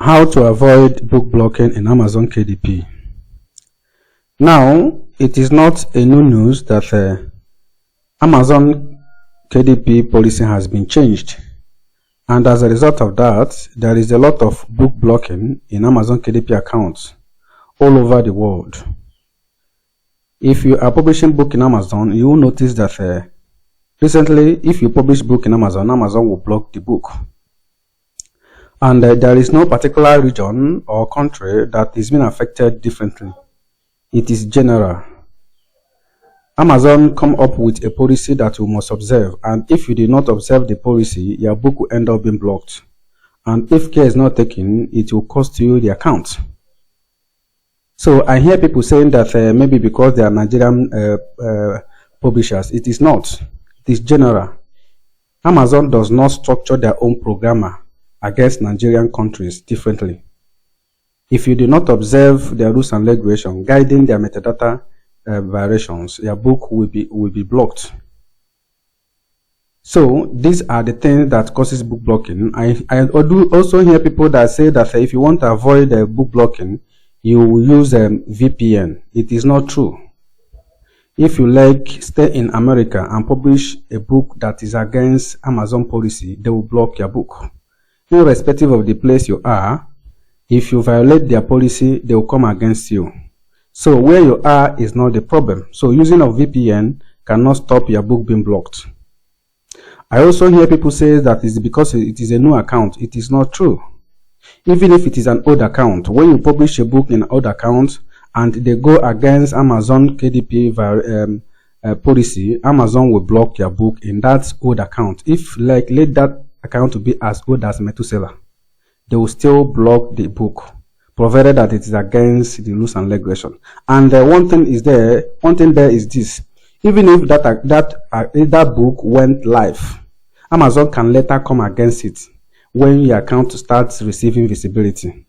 How to avoid book blocking in Amazon KDP. Now, it is not a new news that Amazon KDP policy has been changed, and as a result of that, there is a lot of book blocking in Amazon KDP accounts all over the world. If you are publishing book in Amazon, you will notice that recently, if you publish book in Amazon, Amazon will block the book. And there is no particular region or country that is being affected differently. It is general. Amazon come up with a policy that you must observe, and if you do not observe the policy, your book will end up being blocked. And if care is not taken, it will cost you the account. So I hear people saying that maybe because they are Nigerian publishers. It is not. It is general. Amazon does not structure their own programmer against Nigerian countries differently. If you do not observe their rules and regulations guiding their metadata violations, your book will be blocked. So these are the things that causes book blocking. I do also hear people that say that if you want to avoid book blocking, you will use VPN. It is not true. If you stay in America and publish a book that is against Amazon policy, they will block your book. Irrespective of the place you are, if you violate their policy, they will come against you. So where you are is not the problem. So using a VPN cannot stop your book being blocked. I also hear people say that it's because it is a new account. It is not true. Even if it is an old account, when you publish a book in an old account and they go against Amazon KDP policy, Amazon will block your book in that old account. If let that account to be as old as Methuselah, they will still block the book, provided that it is against the rules and regulations. And one thing there is this: even if that book went live, Amazon can later come against it when your account starts receiving visibility.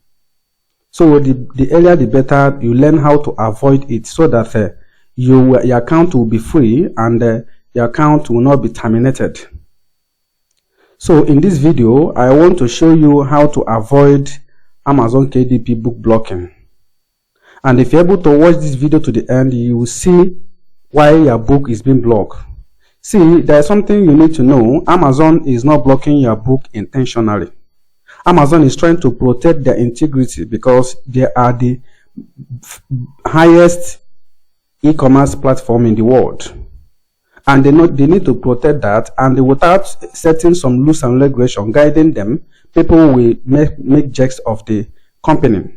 So the earlier the better you learn how to avoid it, so that your account will be free and your account will not be terminated. So in this video, I want to show you how to avoid Amazon KDP book blocking. And if you're able to watch this video to the end, you will see why your book is being blocked. See, there's something you need to know. Amazon is not blocking your book intentionally. Amazon is trying to protect their integrity because they are the highest e-commerce platform in the world. And they need to protect that, and without setting some rules and regulations guiding them, people will make jokes of the company.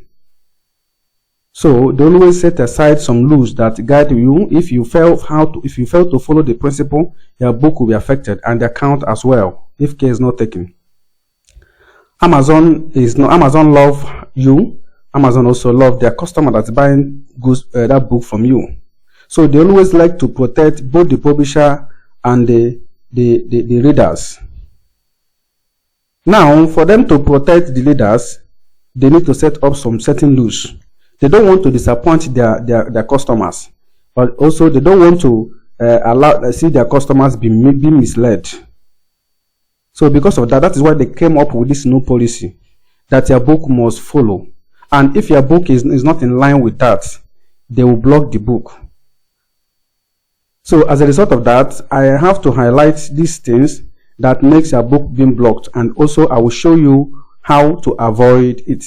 So they always set aside some rules that guide you. If you fail to follow the principle, your book will be affected and the account as well, if care is not taken. Amazon love you. Amazon also love their customer that's buying that book from you. So they always like to protect both the publisher and the readers. Now, for them to protect the readers, they need to set up some certain rules. They don't want to disappoint their customers, but also they don't want to see their customers be misled. So because of that, that is why they came up with this new policy that your book must follow. And if your book is not in line with that, they will block the book. So as a result of that, I have to highlight these things that makes your book being blocked, and also I will show you how to avoid it.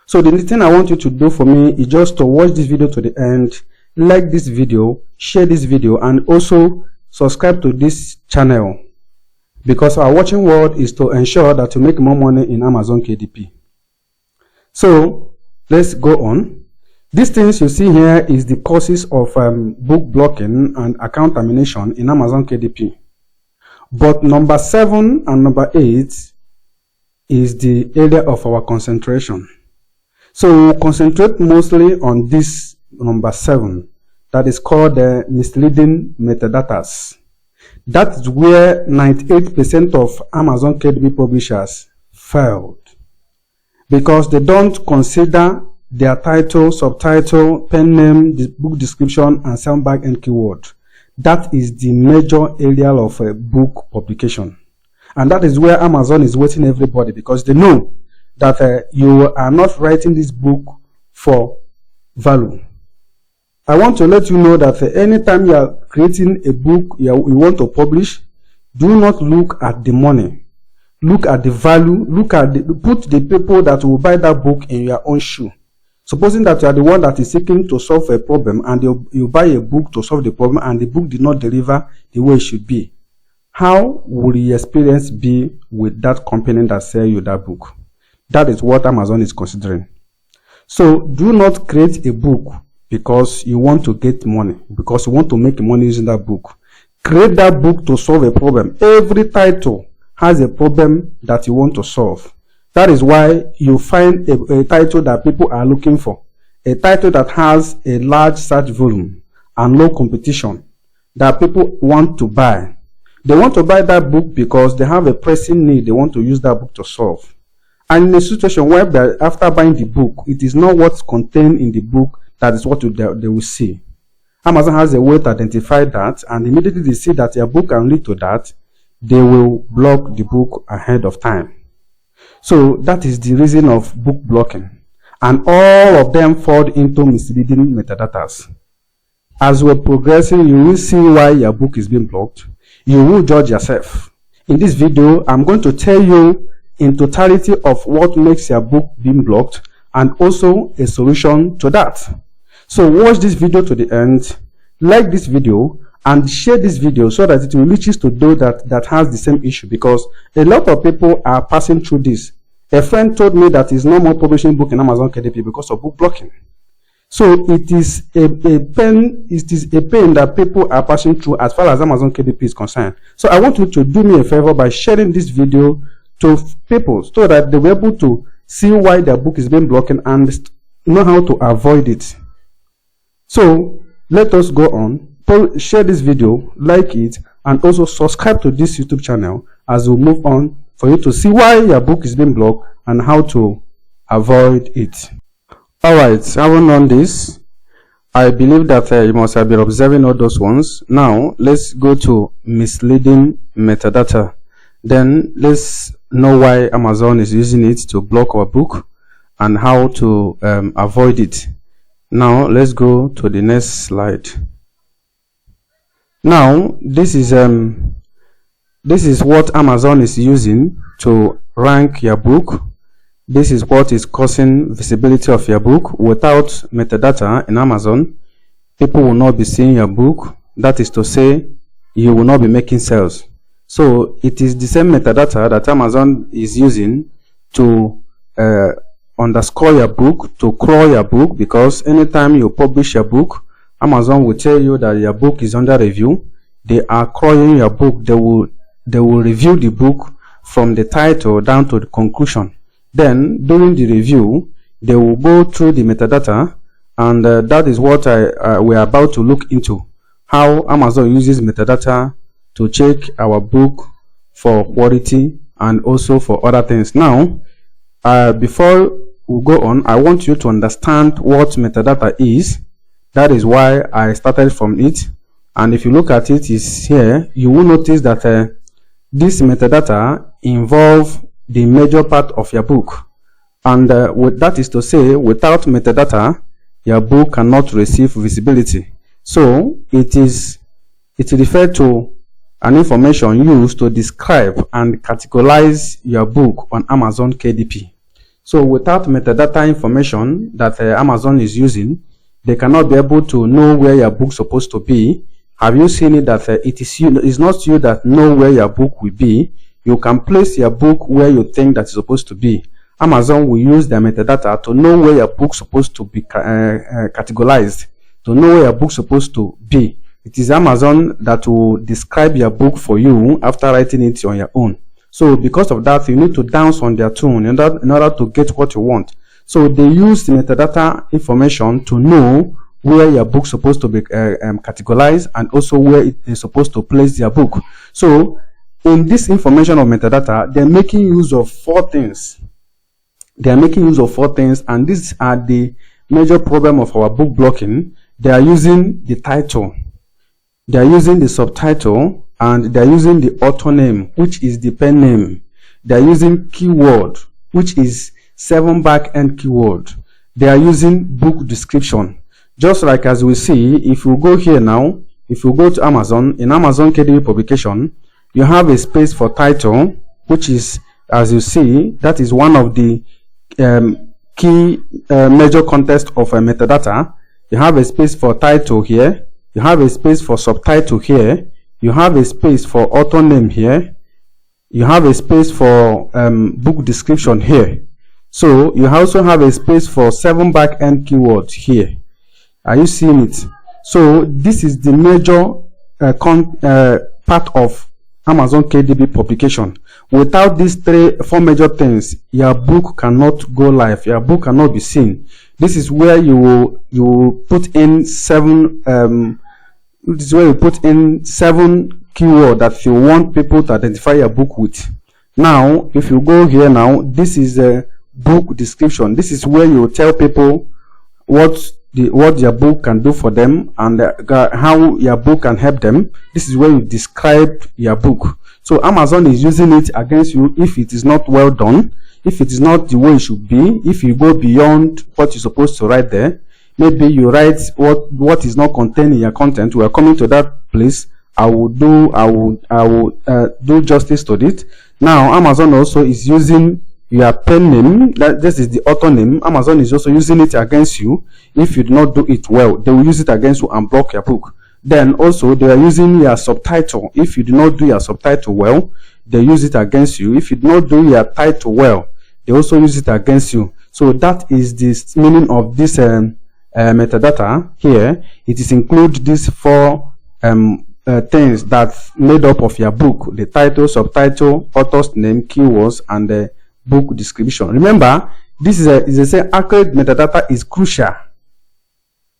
So the thing I want you to do for me is just to watch this video to the end, like this video, share this video, and also subscribe to this channel, because our watching word is to ensure that you make more money in Amazon KDP. So let's go on. These things you see here is the causes of book blocking and account termination in Amazon KDP. But number 7 and number 8 is the area of our concentration. So we'll concentrate mostly on this number 7, that is called the misleading metadatas. That is where 98% of Amazon KDP publishers failed, because they don't consider their title, subtitle, pen name, the book description, and some backend keyword. That is the major area of a book publication. And that is where Amazon is waiting everybody, because they know that you are not writing this book for value. I want to let you know that anytime you are creating a book you want to publish, do not look at the money. Look at the value. Put the people that will buy that book in your own shoe. Supposing that you are the one that is seeking to solve a problem, and you buy a book to solve the problem, and the book did not deliver the way it should be, how will your experience be with that company that sell you that book? That is what Amazon is considering. So do not create a book because you want to get money, because you want to make money using that book. Create that book to solve a problem. Every title has a problem that you want to solve. That is why you find a title that people are looking for. A title that has a large search volume and low competition that people want to buy. They want to buy that book because they have a pressing need they want to use that book to solve. And in a situation where after buying the book, it is not what's contained in the book that is what they will see. Amazon has a way to identify that, and immediately they see that your book can lead to that, they will block the book ahead of time. So that is the reason of book blocking. And all of them fall into misleading metadatas. As we're progressing, you will see why your book is being blocked. You will judge yourself. In this video, I'm going to tell you in totality of what makes your book being blocked and also a solution to that. So watch this video to the end, like this video, and share this video so that it will reach to those that has the same issue, because a lot of people are passing through this. A friend told me that he's no more publishing book in Amazon KDP because of book blocking. So it is a pain. It is a pain that people are passing through as far as Amazon KDP is concerned. So I want you to do me a favor by sharing this video to people so that they will be able to see why their book is being blocked and know how to avoid it. So let us go on. Share this video, like it, and also subscribe to this YouTube channel as we move on for you to see why your book is being blocked and how to avoid it. Alright, having done this, I believe that you must have been observing all those ones. Now let's go to misleading metadata. Then let's know why Amazon is using it to block our book and how to avoid it. Now let's go to the next slide. Now this is what Amazon is using to rank your book. This is what is causing visibility of your book. Without metadata in Amazon, people will not be seeing your book. That is to say, you will not be making sales. So it is the same metadata that Amazon is using to underscore your book, to crawl your book, because anytime you publish your book, Amazon will tell you that your book is under review. They are crawling your book. They will review the book from the title down to the conclusion. Then during the review, they will go through the metadata, and that is what we are about to look into. How Amazon uses metadata to check our book for quality and also for other things. Now, before we go on, I want you to understand what metadata is. That is why I started from it. And if you look at it, is here, you will notice that this metadata involve the major part of your book. And that is to say, without metadata, your book cannot receive visibility. So it refers to an information used to describe and categorize your book on Amazon KDP. So without metadata information that Amazon is using, they cannot be able to know where your book is supposed to be. Have you seen it that it's not you that know where your book will be? You can place your book where you think that it's supposed to be. Amazon will use their metadata to know where your book is supposed to be categorized, to know where your book is supposed to be. It is Amazon that will describe your book for you after writing it on your own. So because of that, you need to dance on their tune in order to get what you want. So they use the metadata information to know where your book is supposed to be categorized, and also where it is supposed to place their book. So in this information of metadata, they're making use of four things. And these are the major problem of our book blocking. They are using the title, they are using the subtitle, and they are using the author name, which is the pen name. They are using keyword, which is 7 back-end keywords. They are using book description. Just like as we see, if you go here now, if you go to Amazon, in Amazon KDP publication, you have a space for title, which is, as you see, that is one of the key major context of metadata. You have a space for title here, you have a space for subtitle here, you have a space for author name here, you have a space for book description here. So you also have a space for 7 back-end keywords here. Are you seeing it? So this is the major part of Amazon KDP publication. Without these 4 major things, your book cannot go live. Your book cannot be seen. This is where you will put in 7. This is where you put in 7 keywords that you want people to identify your book with. Now, if you go here now, this is a book description. This is where you tell people what your book can do for them and how your book can help them. This is where you describe your book. So Amazon is using it against you if it is not well done, if it is not the way it should be, if you go beyond what you're supposed to write there. Maybe you write what is not contained in your content. We are coming to that place. I will do justice to it. Now Amazon also is using your pen name. This is the author name. Amazon is also using it against you. If you do not do it well, they will use it against you and block your book. Then also they are using your subtitle. If you do not do your subtitle well, they use it against you. If you do not do your title well, they also use it against you. So that is the meaning of this metadata here. It is include these 4 things that made up of your book: the title, subtitle, author's name, keywords, and the book description. Remember, this is accurate metadata is crucial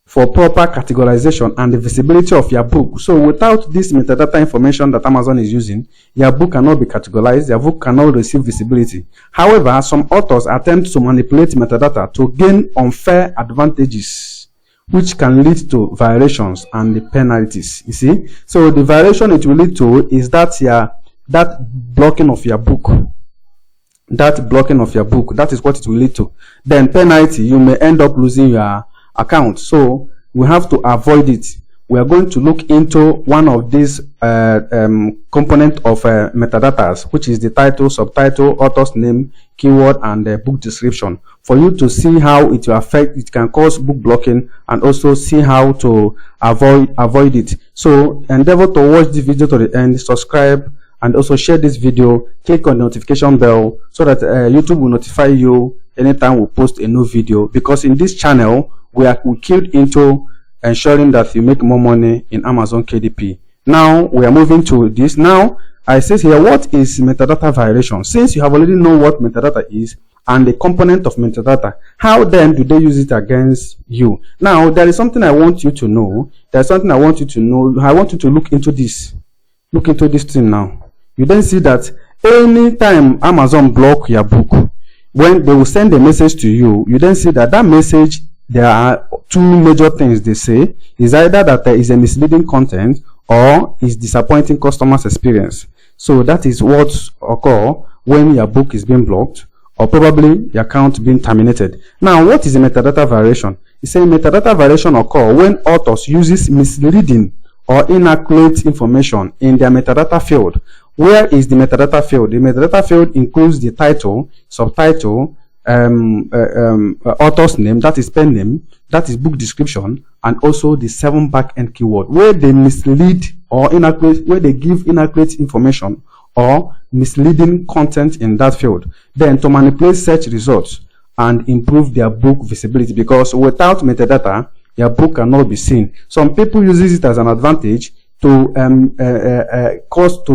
for proper categorization and the visibility of your book. So without this metadata information that Amazon is using, your book cannot be categorized, your book cannot receive visibility. However, some authors attempt to manipulate metadata to gain unfair advantages, which can lead to violations and the penalties. You see, so the violation it will lead to is that blocking of your book. That blocking of your book, that is what it will lead to. Then penalty, you may end up losing your account. So we have to avoid it. We are going to look into one of these component of metadatas, which is the title, subtitle, author's name, keyword, and book description, for you to see how it will affect, it can cause book blocking, and also see how to avoid it. So endeavor to watch this video to the end, subscribe, and also share this video. Click on the notification bell so that YouTube will notify you anytime we post a new video, because in this channel we keyed into ensuring that you make more money in Amazon KDP. Now we are moving to this. Now I say here, what is metadata violation? Since you have already know what metadata is and the component of metadata, how then do they use it against you? Now there is something I want you to know. There's something I want you to know. I want you to look into this. Look into this thing now. You then see that anytime Amazon block your book, when they will send a message to you, you then see that message, there are 2 major things they say. Is either that there is a misleading content or is disappointing customers experience. So that is what occur when your book is being blocked, or probably your account being terminated. Now, what is a metadata violation? It's saying metadata violation occur when authors uses misleading or inaccurate information in their metadata field. Where is the metadata field? The metadata field includes the title, subtitle, author's name, that is pen name, that is book description, and also the 7 back-end keyword, where they mislead or inaccurate, where they give inaccurate information or misleading content in that field, then to manipulate search results and improve their book visibility, because without metadata, your book cannot be seen. Some people uses it as an advantage to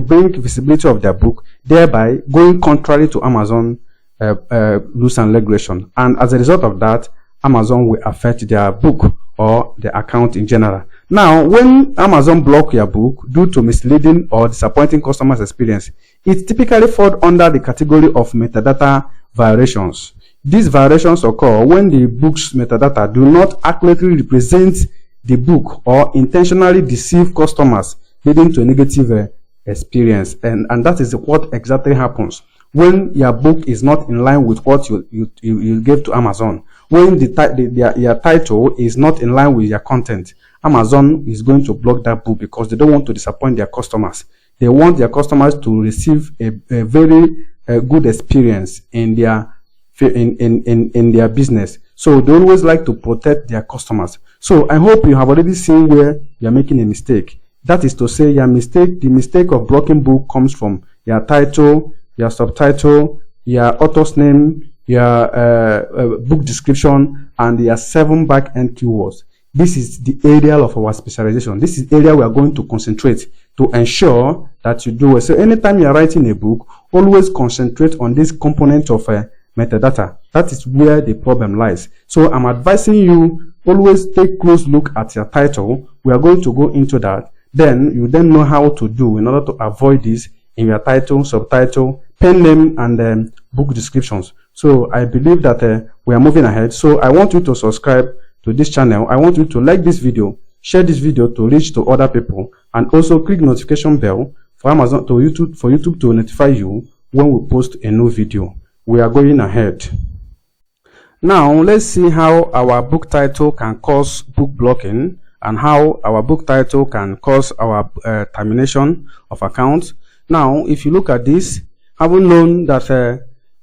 bring visibility of their book, thereby going contrary to Amazon rules and regulation, and as a result of that, Amazon will affect their book or the account in general. Now, when Amazon block your book due to misleading or disappointing customers experience, it typically falls under the category of metadata violations. These violations occur when the book's metadata do not accurately represent the book or intentionally deceive customers, leading to a negative experience. And that is what exactly happens when your book is not in line with what you gave to Amazon, when your title is not in line with your content, Amazon is going to block that book because they don't want to disappoint their customers. They want their customers to receive a very good experience in their business. So they always like to protect their customers. So I hope you have already seen where you're making a mistake. That is to say, the mistake of blocking book comes from your title, your subtitle, your author's name, your book description, and your 7 back-end keywords. This is the area of our specialization. This is the area we are going to concentrate to ensure that you do it. So anytime you are writing a book, always concentrate on this component of metadata. That is where the problem lies. So I'm advising you, always take a close look at your title. We are going to go into that. Then you know how to do in order to avoid this in your title, subtitle, pen name, and book descriptions. So I believe that we are moving ahead. So I want you to subscribe to this channel. I want you to like this video, share this video to reach to other people, and also click notification bell for Amazon for YouTube to notify you when we post a new video. We are going ahead. Now let's see how our book title can cause book blocking, and how our book title can cause our termination of accounts. Now, if you look at this, having known that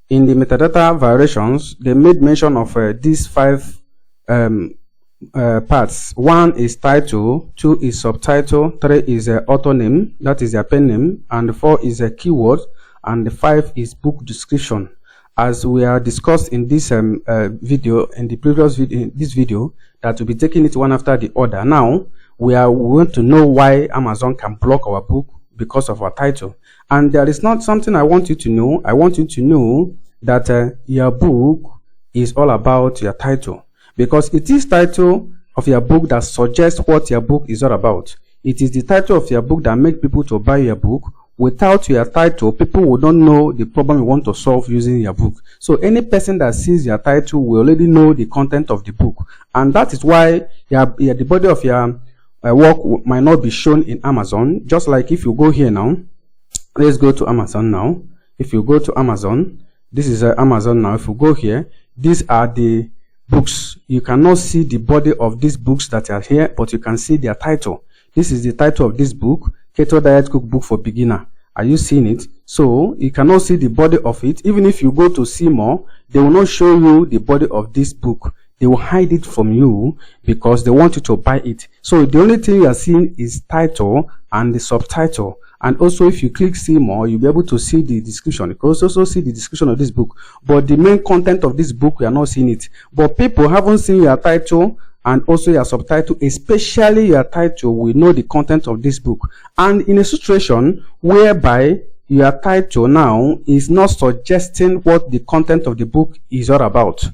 in the metadata violations, they made mention of these 5 parts. 1 is title, 2 is subtitle, 3 is author name, that is their pen name, and 4 is a keyword, and 5 is book description. As we are discussed in this video, in the previous video, in this video, that we'll be taking it one after the other. Now we want to know why Amazon can block our book because of our title. And there is not something I want you to know. I want you to know that your book is all about your title, because it is title of your book that suggests what your book is all about. It is the title of your book that makes people to buy your book. Without your title, people will not know the problem you want to solve using your book. So any person that sees your title will already know the content of the book, and that is why the body of your work might not be shown in Amazon. Just like if you go here now, let's go to Amazon now. If you go to Amazon, this is Amazon now. If you go here, these are the books. You cannot see the body of these books that are here, but you can see their title. This is the title of this book, Keto Diet Cookbook for Beginner. Are you seeing it? So you cannot see the body of it. Even if you go to see more, they will not show you the body of this book. They will hide it from you because they want you to buy it. So the only thing you are seeing is title and the subtitle. And also, if you click see more, you'll be able to see the description. You can also see the description of this book. But the main content of this book, we are not seeing it. But people haven't seen your title and also your subtitle, especially your title, will know the content of this book. And in a situation whereby your title now is not suggesting what the content of the book is all about,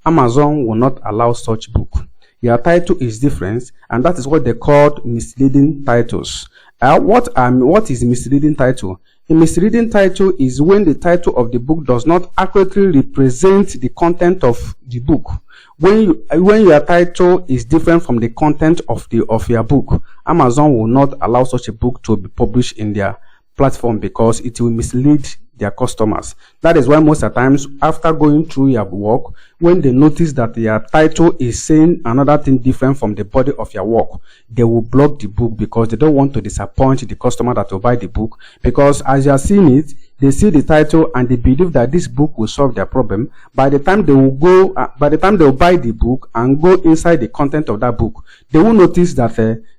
Amazon will not allow such book. Your title is different, and that is what they call misleading titles. What is misleading title? A misleading title is when the title of the book does not accurately represent the content of the book. When your title is different from the content of your book, Amazon will not allow such a book to be published in their platform because it will mislead their customers. That is why most of the times, after going through your work, when they notice that your title is saying another thing different from the body of your work, they will block the book because they don't want to disappoint the customer that will buy the book. Because as you are seeing it, they see the title and they believe that this book will solve their problem. By the time they will buy the book and go inside the content of that book, they will notice that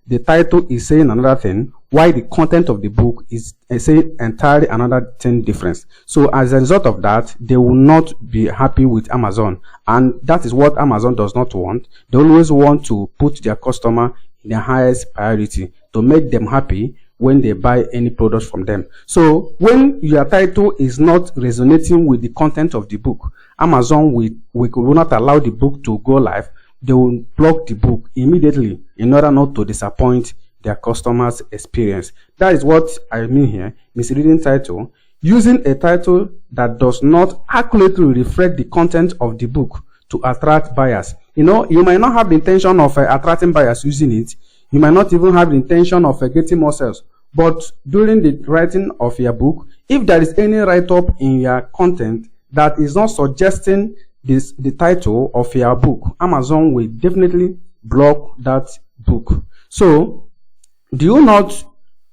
the title is saying another thing, while the content of the book is saying entirely another thing different. So as a result of that, they will not be happy with Amazon, and that is what Amazon does not want. They always want to put their customer in the highest priority to make them happy when they buy any product from them. So when your title is not resonating with the content of the book, Amazon will not allow the book to go live. They will block the book immediately in order not to disappoint their customers' experience. That is what I mean here, misleading title. Using a title that does not accurately reflect the content of the book to attract buyers. You know, you might not have the intention of attracting buyers using it. You might not even have the intention of getting more sales. But during the writing of your book, If there is any write-up in your content that is not suggesting the title of your book, Amazon will definitely block that book. So do you not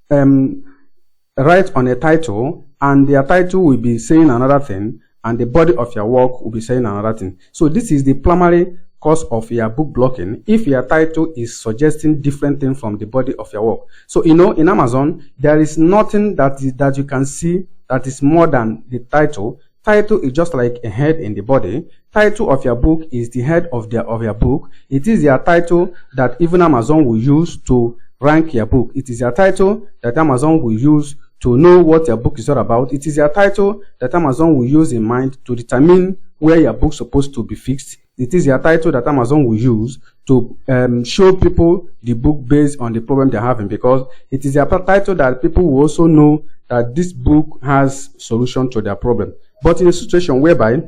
write on a title and their title will be saying another thing and the body of your work will be saying another thing? So this is the primary cause of your book blocking, if your title is suggesting different things from the body of your work. So in Amazon, there is nothing that you can see that is more than the title. Title is just like a head in the body. Title of your book is the head of your book. It is your title that even Amazon will use to rank your book. It is your title that Amazon will use to know what your book is all about. It is your title that Amazon will use in mind to determine where your book is supposed to be fixed. It is your title that Amazon will use to show people the book based on the problem they're having, because it is your title that people will also know that this book has solution to their problem. But in a situation whereby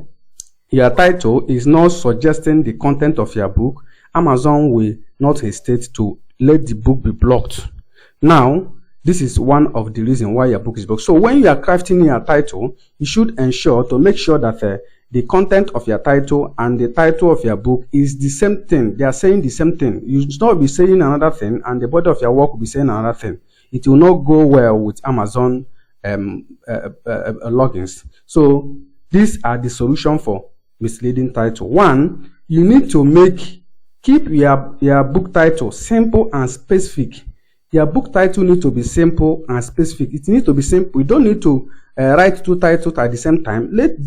your title is not suggesting the content of your book, Amazon will not hesitate to let the book be blocked. Now, this is one of the reasons why your book is blocked. So when you are crafting your title, you should ensure to make sure that the content of your title and the title of your book is the same thing. They are saying the same thing. You should not be saying another thing and the body of your work will be saying another thing. It will not go well with Amazon logins. So these are the solution for misleading title. One, you need to keep your book title simple and specific. Your book title needs to be simple and specific. It needs to be simple. You don't need to write two titles at the same time. Let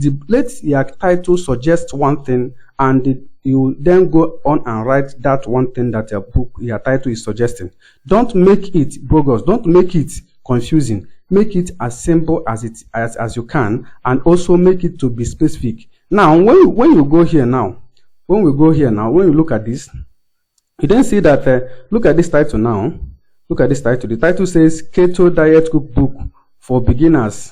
your title suggest one thing, and you then go on and write that one thing that your title is suggesting. Don't make it bogus. Don't make it confusing. Make it as simple as you can, and also make it to be specific. Now, when you go here now, when you look at this, you then see that look at this title now. Look at this title. The title says Keto Diet Cookbook for Beginners.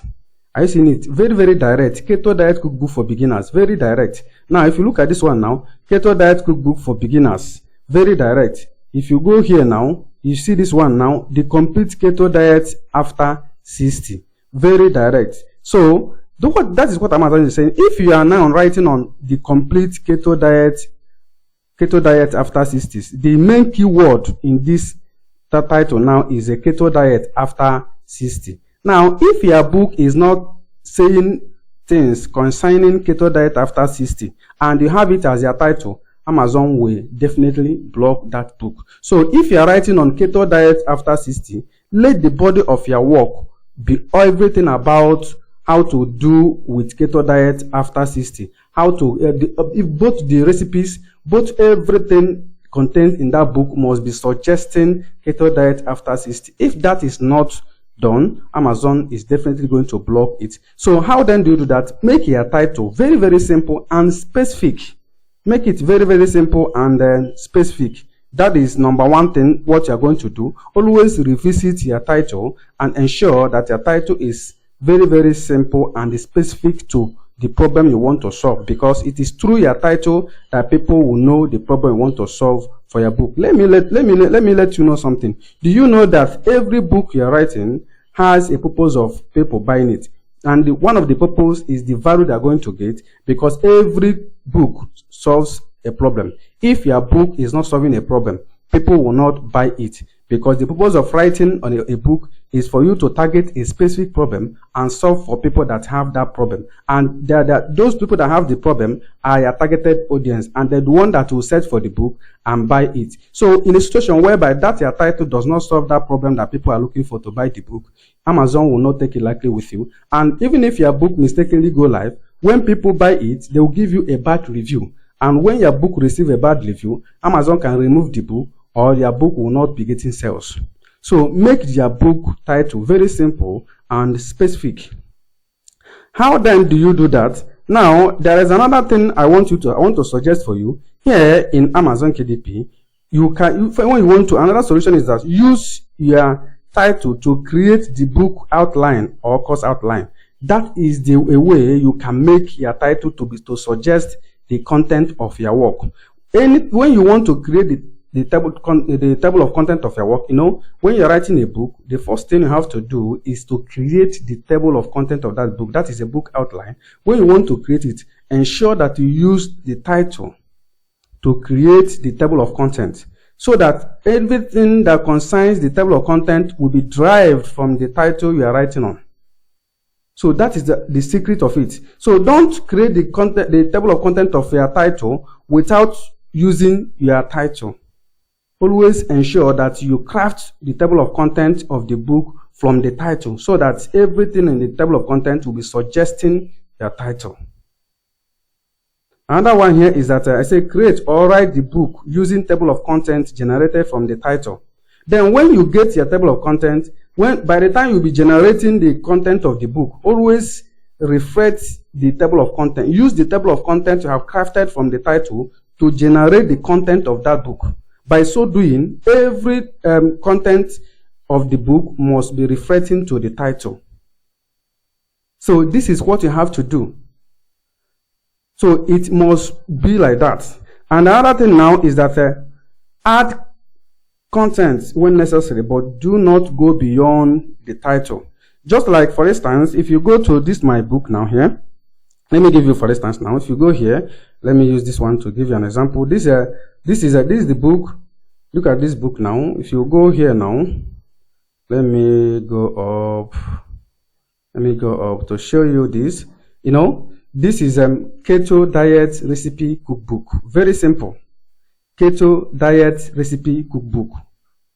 Are you seeing it? Very, very direct. Keto Diet Cookbook for Beginners. Very direct. Now, if you look at this one now, Keto Diet Cookbook for Beginners. Very direct. If you go here now, you see this one now, the complete keto diet after 60. Very direct. So, that is what Amazon is saying. If you are now writing on the complete keto diet after 60, the main keyword in this title now is a keto diet after 60. Now, if your book is not saying things concerning keto diet after 60 and you have it as your title, Amazon will definitely block that book. So if you are writing on keto diet after 60, let the body of your work be everything about how to do with keto diet after 60. How to, if both the recipes, both everything content in that book must be suggesting keto diet after 60. If that is not done, Amazon is definitely going to block it. So how then do you do that? Make your title very, very simple and specific. Make it very, very simple and specific. That is number one thing, what you're going to do. Always revisit your title and ensure that your title is very, very simple and specific to the problem you want to solve, because it is through your title that people will know the problem you want to solve for your book. Let me let you know something. Do you know that every book you're writing has a purpose of people buying it? And one of the purpose is the value they're going to get, because every book solves a problem. If your book is not solving a problem, people will not buy it, because the purpose of writing on a book is for you to target a specific problem and solve for people that have that problem. And those people that have the problem are your targeted audience, and they're the one that will search for the book and buy it. So in a situation whereby that your title does not solve that problem that people are looking for to buy the book, Amazon will not take it lightly with you. And even if your book mistakenly go live, when people buy it, they will give you a bad review. And when your book receives a bad review, Amazon can remove the book, or your book will not be getting sales. So make your book title very simple and specific. How then do you do that? Now, there is another thing I want to suggest for you. Here in Amazon KDP, when you want to, another solution is that use your title to create the book outline or course outline. That is a way you can make your title to suggest the content of your work. When you want to create the table of content of your work. You know, when you're writing a book, the first thing you have to do is to create the table of content of that book. That is a book outline. When you want to create it, ensure that you use the title to create the table of content, so that everything that concerns the table of content will be derived from the title you are writing on. So that is the secret of it. So don't create the table of content of your title without using your title. Always ensure that you craft the table of content of the book from the title, so that everything in the table of content will be suggesting your title. Another one here is that I say create or write the book using table of content generated from the title. Then when you get your table of content, by the time you'll be generating the content of the book, always refresh the table of content. Use the table of content you have crafted from the title to generate the content of that book. By so doing, every content of the book must be referring to the title. So this is what you have to do. So it must be like that. And the other thing now is that add content when necessary, but do not go beyond the title. Just like, for instance, if you go to this my book now here, let me give you, for instance, now, if you go here, let me use this one to give you an example. This is the book. Look at this book now. If you go here now, let me go up to show you this. You know, this is keto diet recipe cookbook. Very simple. Keto diet recipe cookbook.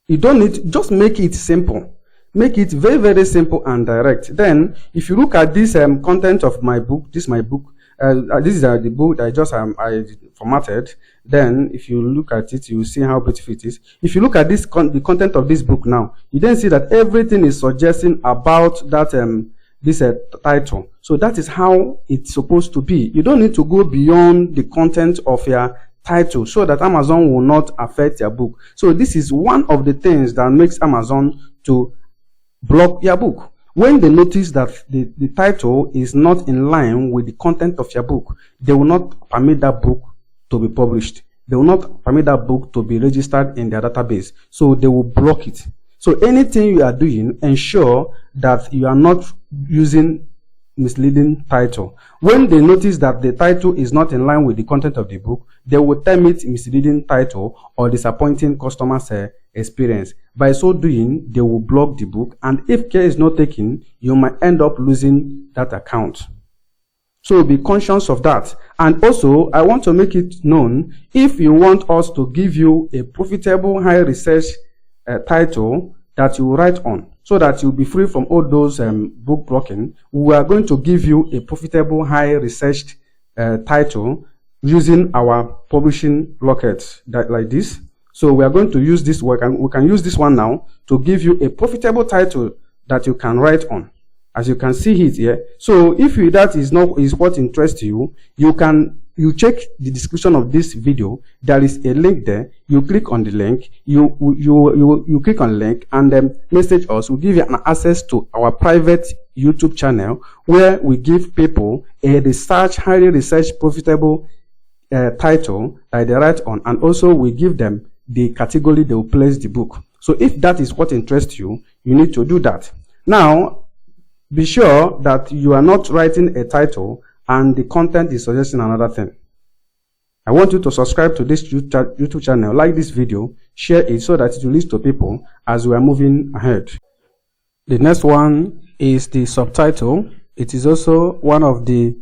You don't need, just make it simple. Make it very, very simple and direct. Then, if you look at this content of my book, this is my book. This is the book that I just I formatted. Then, if you look at it, you will see how beautiful it is. If you look at this the content of this book now, you then see that everything is suggesting about that this title. So that is how it's supposed to be. You don't need to go beyond the content of your title, so that Amazon will not affect your book. So this is one of the things that makes Amazon to block your book. When they notice that the title is not in line with the content of your book, they will not permit that book to be published. They will not permit that book to be registered in their database. So they will block it. So anything you are doing, ensure that you are not using misleading title. When they notice that the title is not in line with the content of the book, they will term it misleading title or disappointing customers experience. By so doing, they will block the book, and if care is not taken, you might end up losing that account. So be conscious of that. And also, I want to make it known, if you want us to give you a profitable high research title that you write on, so that you'll be free from all those book blocking, we are going to give you a profitable high researched title using our publishing rocket like this. So we are going to use this work, and we can use this one now to give you a profitable title that you can write on, as you can see it here. So if that is what interests you, you check the description of this video. There is a link there. You click on the link. You click on the link and then message us. We'll give you an access to our private YouTube channel, where we give people a highly researched, profitable title that they write on, and also we give them the category they will place the book. So if that is what interests you, you need to do that. Now, be sure that you are not writing a title and the content is suggesting another thing. I want you to subscribe to this YouTube channel, like this video, share it so that it will reach to people as we are moving ahead. The next one is the subtitle. It is also one of the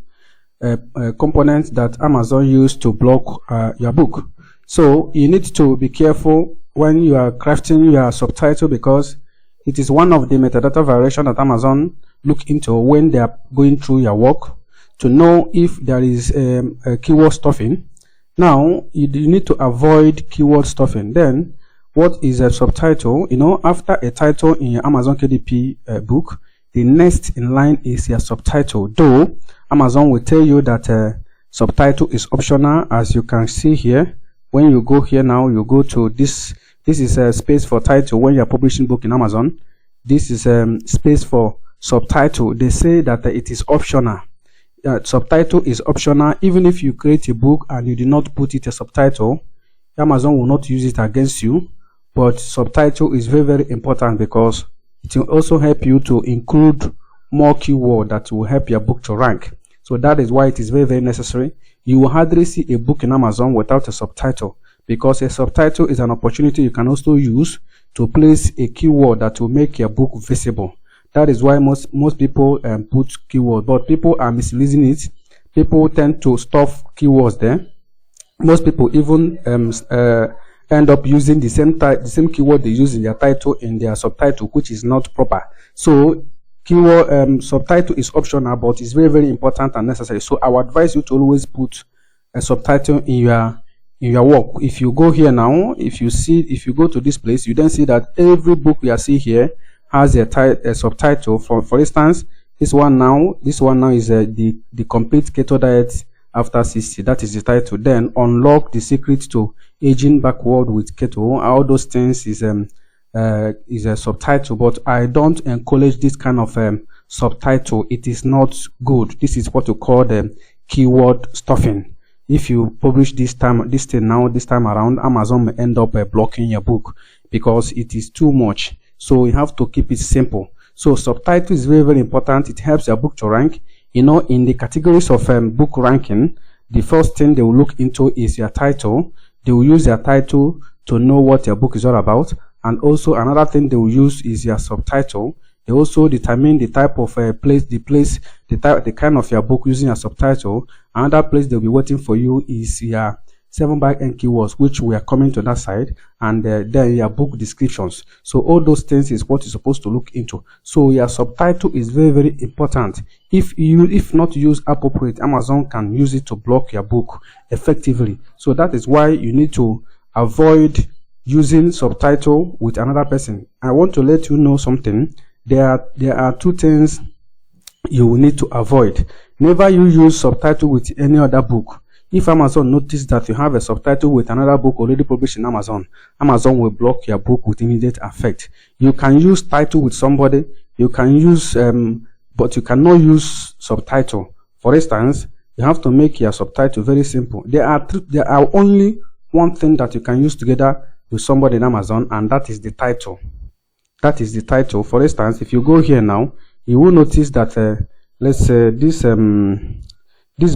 components that Amazon use to block your book. So you need to be careful when you are crafting your subtitle, because it is one of the metadata violations that Amazon look into when they are going through your work, to know if there is a keyword stuffing. Now, you need to avoid keyword stuffing. Then, what is a subtitle? You know, after a title in your Amazon KDP book, the next in line is your subtitle. Though, Amazon will tell you that subtitle is optional, as you can see here. When you go here now, you go to this. This is a space for title when you are publishing book in Amazon. This is space for subtitle. They say that it is optional. Subtitle is optional. Even if you create a book and you do not put it a subtitle, Amazon will not use it against you. But subtitle is very, very important because it will also help you to include more keyword that will help your book to rank. So that is why it is very, very necessary. You will hardly see a book in Amazon without a subtitle, because a subtitle is an opportunity you can also use to place a keyword that will make your book visible. That is why most people put keyword, but people are misleading it. People tend to stuff keywords there. Most people even end up using the same keyword they use in their title in their subtitle, which is not proper. So keyword subtitle is optional, but it's very, very important and necessary. So I would advise you to always put a subtitle in your work. If you go here now, if you go to this place, you then see that every book we are seeing here has a subtitle. For instance, this one now is the complete keto diet after 60. That is the title. Then unlock the secret to aging backward with keto. All those things is a subtitle, but I don't encourage this kind of subtitle. It is not good. This is what you call the keyword stuffing. If you publish this time around, Amazon may end up blocking your book because it is too much. So you have to keep it simple. So subtitle is very, very important. It helps your book to rank. You know, in the categories of book ranking, the first thing they will look into is your title. They will use your title to know what your book is all about. And also another thing they will use is your subtitle. They also determine the type of the kind of your book using your subtitle. Another place they'll be waiting for you is your 7 backend keywords, which we are coming to that side, and then your book descriptions. So all those things is what you're supposed to look into. So your subtitle is very, very important. If not used appropriate, Amazon can use it to block your book effectively. So that is why you need to avoid using subtitle with another person. I want to let you know something. There are two things you will need to avoid. Never you use subtitle with any other book. If Amazon notices that you have a subtitle with another book already published in Amazon, Amazon will block your book with immediate effect. You can use title with somebody, you can use, but you cannot use subtitle. For instance, you have to make your subtitle very simple. There are only one thing that you can use together with somebody in Amazon, and that is the title. That is the title. For instance, if you go here now, you will notice that let's say this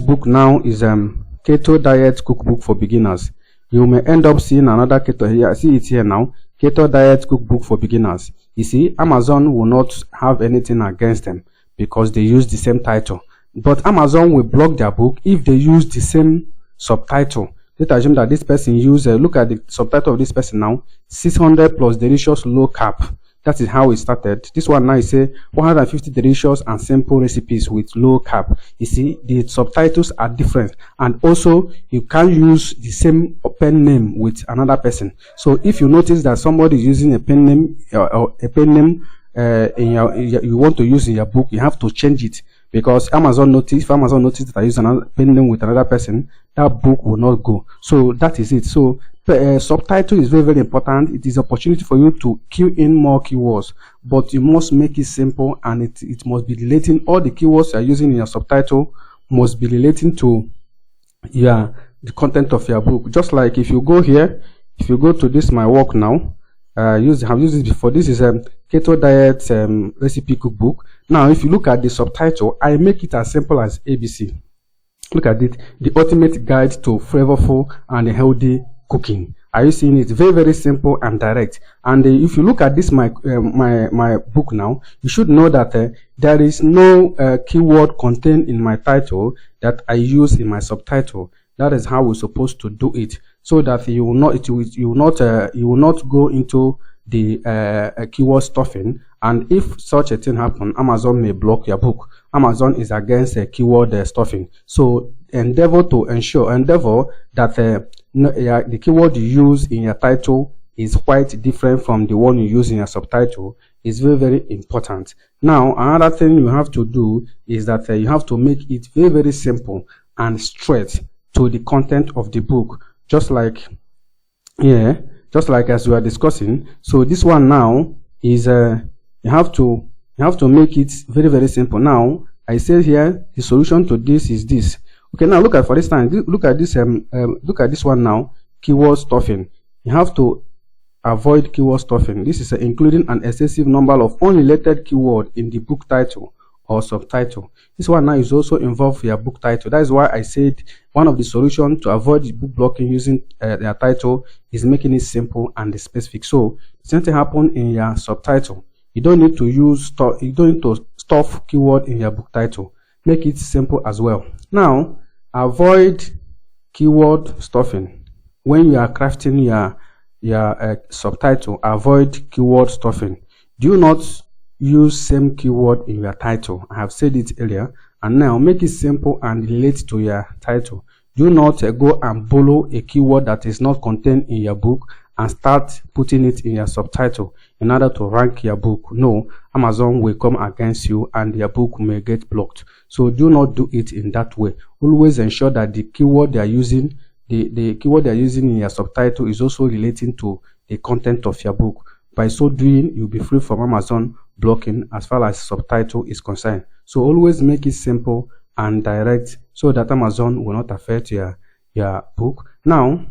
book now is Keto Diet Cookbook for Beginners. You may end up seeing another keto here. See it here now. Keto Diet Cookbook for Beginners. You see, Amazon will not have anything against them because they use the same title. But Amazon will block their book if they use the same subtitle. Let's assume that this person use look at the subtitle of this person now, 600 plus delicious low carb. That is how it started. This one now is 150 delicious and simple recipes with low carb. You see, the subtitles are different, and also you can't use the same pen name with another person. So if you notice that somebody is using a pen name you want to use in your book, you have to change it, because if Amazon notices that I use another pen name with another person, that book will not go. So that is it. So subtitle is very, very important. It is an opportunity for you to key in more keywords, but you must make it simple, and it must be relating. All the keywords you are using in your subtitle must be relating to the content of your book. Just like if you go here, if you go to this my work now, have used this before. This is a keto diet recipe cookbook. Now if you look at the subtitle, I make it as simple as ABC. Look at it, the ultimate guide to flavorful and healthy cooking. Are you seeing it? Very, very simple and direct. And if you look at this my book now, you should know that there is no keyword contained in my title that I use in my subtitle. That is how we're supposed to do it, so that you will not go into the keyword stuffing. And if such a thing happens, Amazon may block your book. Amazon is against keyword stuffing. So endeavor that the keyword you use in your title is quite different from the one you use in your subtitle. Is very, very important. Now another thing you have to do is that you have to make it very, very simple and straight to the content of the book, just like as we are discussing. So this one now is you have to make it very, very simple. Now I say here the solution to this is this. Okay, now look at, for instance, look at this one now. keyword stuffing. You have to avoid keyword stuffing. This is including an excessive number of unrelated keyword in the book title or subtitle. This one now is also involved for your book title. That is why I said one of the solutions to avoid the book blocking using their title is making it simple and specific. So same thing happen in your subtitle. You don't need to stuff keyword in your book title. Make it simple as well. Now avoid keyword stuffing when you are crafting your subtitle. Avoid keyword stuffing. Do not use same keyword in your title. I have said it earlier, and now make it simple and relate to your title. Do not go and borrow a keyword that is not contained in your book and start putting it in your subtitle in order to rank your book. No, Amazon will come against you and your book may get blocked. So do not do it in that way. Always ensure that the keyword they are using, the keyword they are using in your subtitle is also relating to the content of your book. By so doing, you'll be free from Amazon blocking as far as subtitle is concerned. So always make it simple and direct so that Amazon will not affect your book. Now,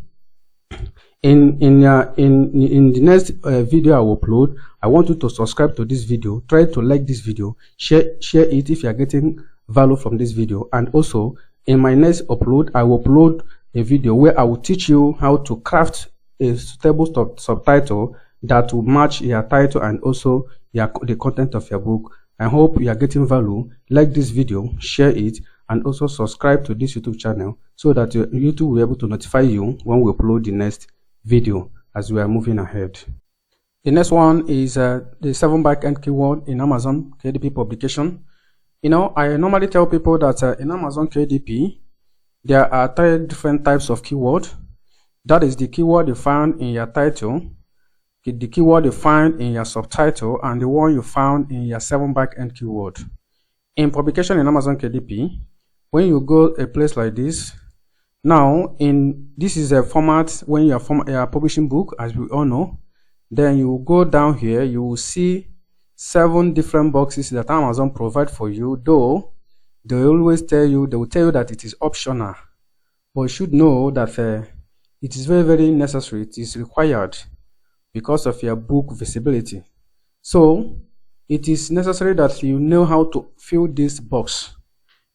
in the next video I will upload, I want you to subscribe to this video. Try to like this video, share it if you are getting value from this video. And also in my next upload, I will upload a video where I will teach you how to craft a suitable subtitle that will match your title and also the content of your book. I hope you are getting value. Like this video, share it, and also subscribe to this YouTube channel so that YouTube will be able to notify you when we upload the next video as we are moving ahead. The next one is the 7 backend keyword in Amazon KDP publication. You know, I normally tell people that in Amazon KDP there are 3 different types of keyword. That is the keyword you found in your title, the keyword you find in your subtitle, and the one you found in your 7 backend keyword. In publication in Amazon KDP, when you go a place like this, now this is a format when you are publishing book, as we all know. Then you go down here, you will see 7 different boxes that Amazon provide for you, though they will tell you that it is optional, but you should know that it is very, very necessary. It is required because of your book visibility. So it is necessary that you know how to fill this box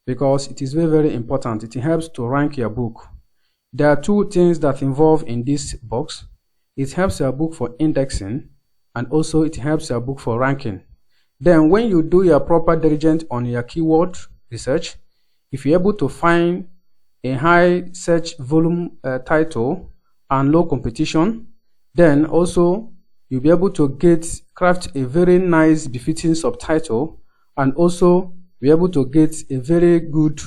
because it is very, very important. It helps to rank your book. There are 2 things that involve in this box. It helps your book for indexing, and also it helps your book for ranking. Then when you do your proper diligence on your keyword research, if you're able to find a high search volume title and low competition, then also you'll be able to craft a very nice befitting subtitle, and also be able to get a very good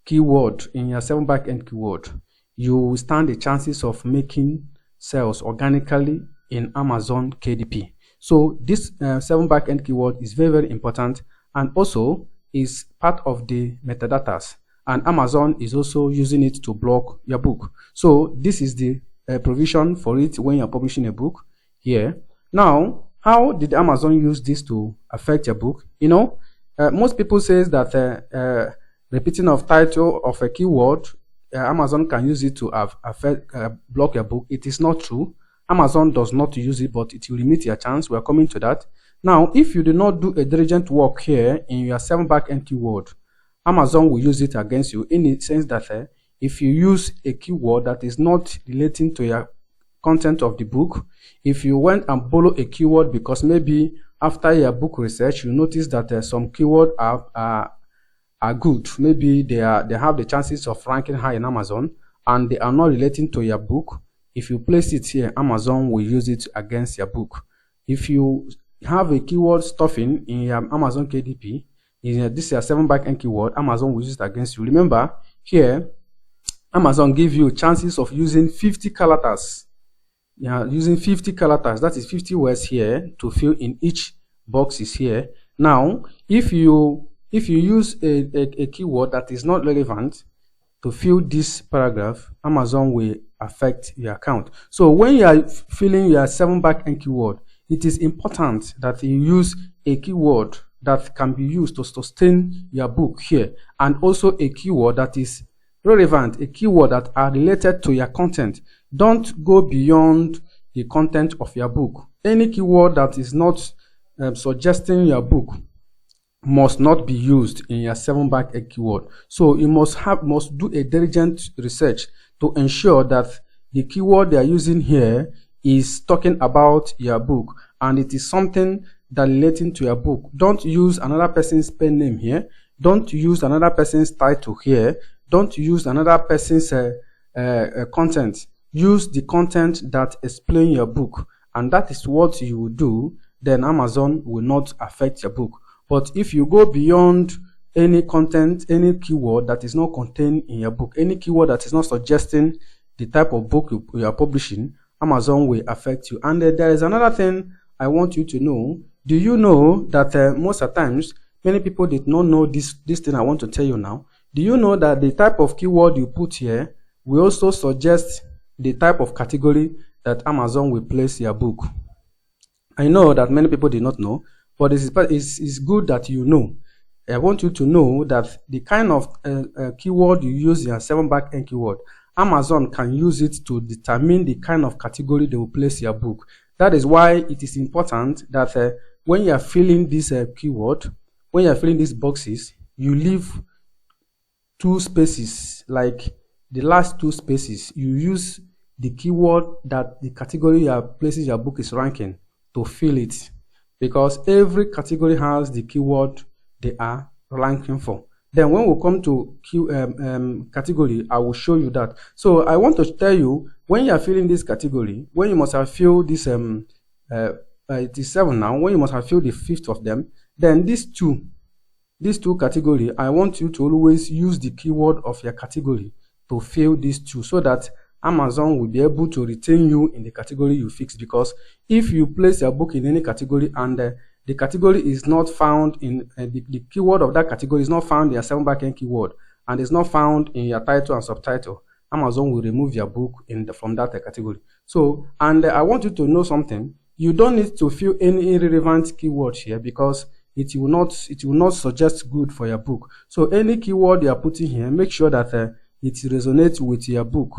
keyword in your 7 backend keyword. You will stand the chances of making sales organically in Amazon KDP. So this 7 backend keyword is very, very important, and also is part of the metadatas, and Amazon is also using it to block your book. So this is the provision for it when you're publishing a book here. Now, how did Amazon use this to affect your book? You know, most people say that repeating of title of a keyword, Amazon can use it to block your book. It is not true. Amazon does not use it, but it will limit your chance. We are coming to that. Now, if you do not do a diligent work here in your 7 backend keyword, Amazon will use it against you, in the sense that if you use a keyword that is not relating to your content of the book, if you went and borrow a keyword because maybe after your book research you notice that some keywords are good, maybe they have the chances of ranking high in Amazon and they are not relating to your book, if you place it here, Amazon will use it against your book. If you have a keyword stuffing in your Amazon KDP, this is a 7 backend keyword, Amazon will use it against you. Remember, here Amazon give you chances of using 50 characters. Yeah, using 50 characters, that is 50 words here to fill in each box is here. Now, if you use a keyword that is not relevant to fill this paragraph, Amazon will affect your account. So when you are filling your 7 backend keyword, it is important that you use a keyword that can be used to sustain your book here, and also a keyword that is relevant, a keyword that are related to your content. Don't go beyond the content of your book. Any keyword that is not suggesting your book must not be used in your 7 backend keyword. So you must do a diligent research to ensure that the keyword they are using here is talking about your book and it is something that relating to your book. Don't use another person's pen name here. Don't use another person's title here. Don't use another person's content. Use the content that explain your book, and that is what you will do. Then Amazon will not affect your book. But if you go beyond any content, any keyword that is not contained in your book, any keyword that is not suggesting the type of book you are publishing, Amazon will affect you. And there is another thing I want you to know. Do you know that most of the times, many people did not know this thing I want to tell you now. Do you know that the type of keyword you put here will also suggest the type of category that Amazon will place your book? I know that many people did not know, but it's good that you know. I want you to know that the kind of keyword you use in your 7 backend keyword, Amazon can use it to determine the kind of category they will place your book. That is why it is important that when you are filling this keyword, when you are filling these boxes, you leave 2 spaces, like the last 2 spaces, you use the keyword that the category you are placing your book is ranking to fill it, because every category has the keyword they are ranking for. Then when we come to category, I will show you that. So I want to tell you, when you are filling this category, when you must have filled this it is 7 now, when you must have filled the 5th of them, then these two category, I want you to always use the keyword of your category to fill these 2, so that Amazon will be able to retain you in the category you fix. Because if you place your book in any category and the category is not found in the keyword of that category is not found in your 7 backend keyword and is not found in your title and subtitle, Amazon will remove your book from that category. So, and I want you to know something. You don't need to fill any irrelevant keyword here, because it will not suggest good for your book. So any keyword you are putting here, make sure that it resonates with your book.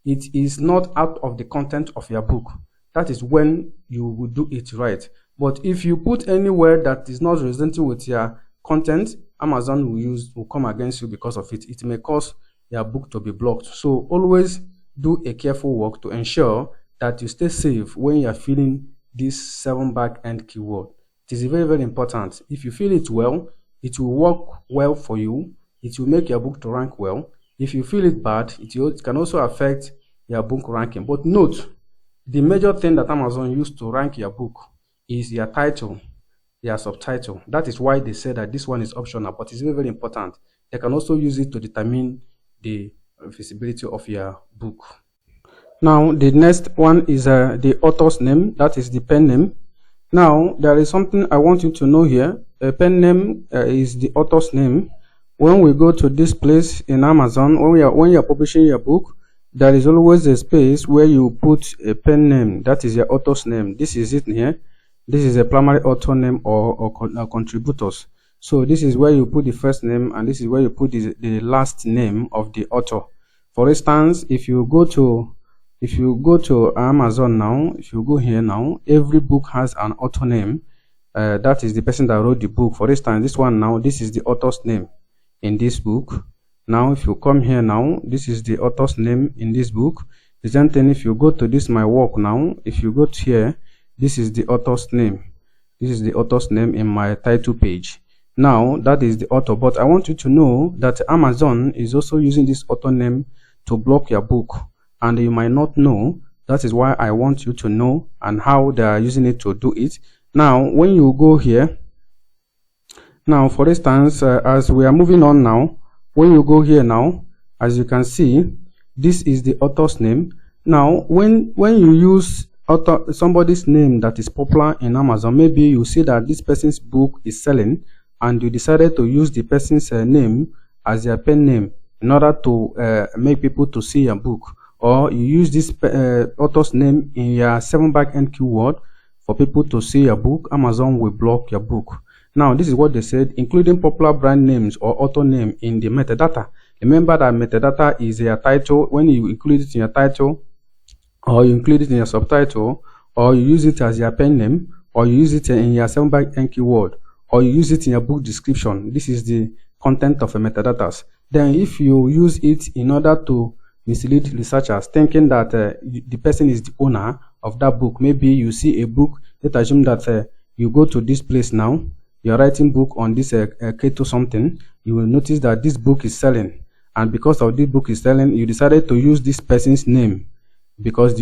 It is not out of the content of your book. That is when you will do it right. But if you put any word that is not resonating with your content, Amazon will come against you because of it. It may cause your book to be blocked. So always do a careful work to ensure that you stay safe when you are filling this 7 backend keyword. It is very, very important. If you feel it well, it will work well for you. It will make your book to rank well. If you feel it bad, it can also affect your book ranking. But note, the major thing that Amazon used to rank your book is your title, your subtitle. That is why they say that this one is optional, but it's very, very important. They can also use it to determine the visibility of your book. Now, the next one is the author's name. That is the pen name. Now, there is something I want you to know here. A pen name is the author's name. When we go to this place in Amazon, when you are publishing your book, there is always a space where you put a pen name. That is your author's name. This is it here. This is a primary author name or contributors. So this is where you put the first name, and this is where you put the last name of the author. For instance, if you go to Amazon now, if you go here now, every book has an author name. That is the person that wrote the book. For instance, this one now, this is the author's name in this book. Now, if you come here now, this is the author's name in this book. The same thing, if you go to this my work now, if you go to here, this is the author's name. This is the author's name in my title page. Now, that is the author. But I want you to know that Amazon is also using this author name to block your book. And you might not know. That is why I want you to know and how they are using it to do it. Now, when you go here, now, for instance, as we are moving on now, when you go here now, as you can see, this is the author's name. Now, when you use somebody's name that is popular in Amazon, maybe you see that this person's book is selling, and you decided to use the person's name as your pen name in order to make people to see your book, or you use this author's name in your 7 backend keyword for people to see your book, Amazon will block your book. Now, this is what they said, including popular brand names or author name in the metadata. The Remember that metadata is your title. When you include it in your title, or you include it in your subtitle, or you use it as your pen name, or you use it in your 7-byte keyword, or you use it in your book description, this is the content of a metadata. Then if you use it in order to mislead researchers, thinking that the person is the owner of that book, maybe you see a book, let's assume that you go to this place now, you're writing book on this keto something, you will notice that this book is selling, and because of this book is selling, you decided to use this person's name because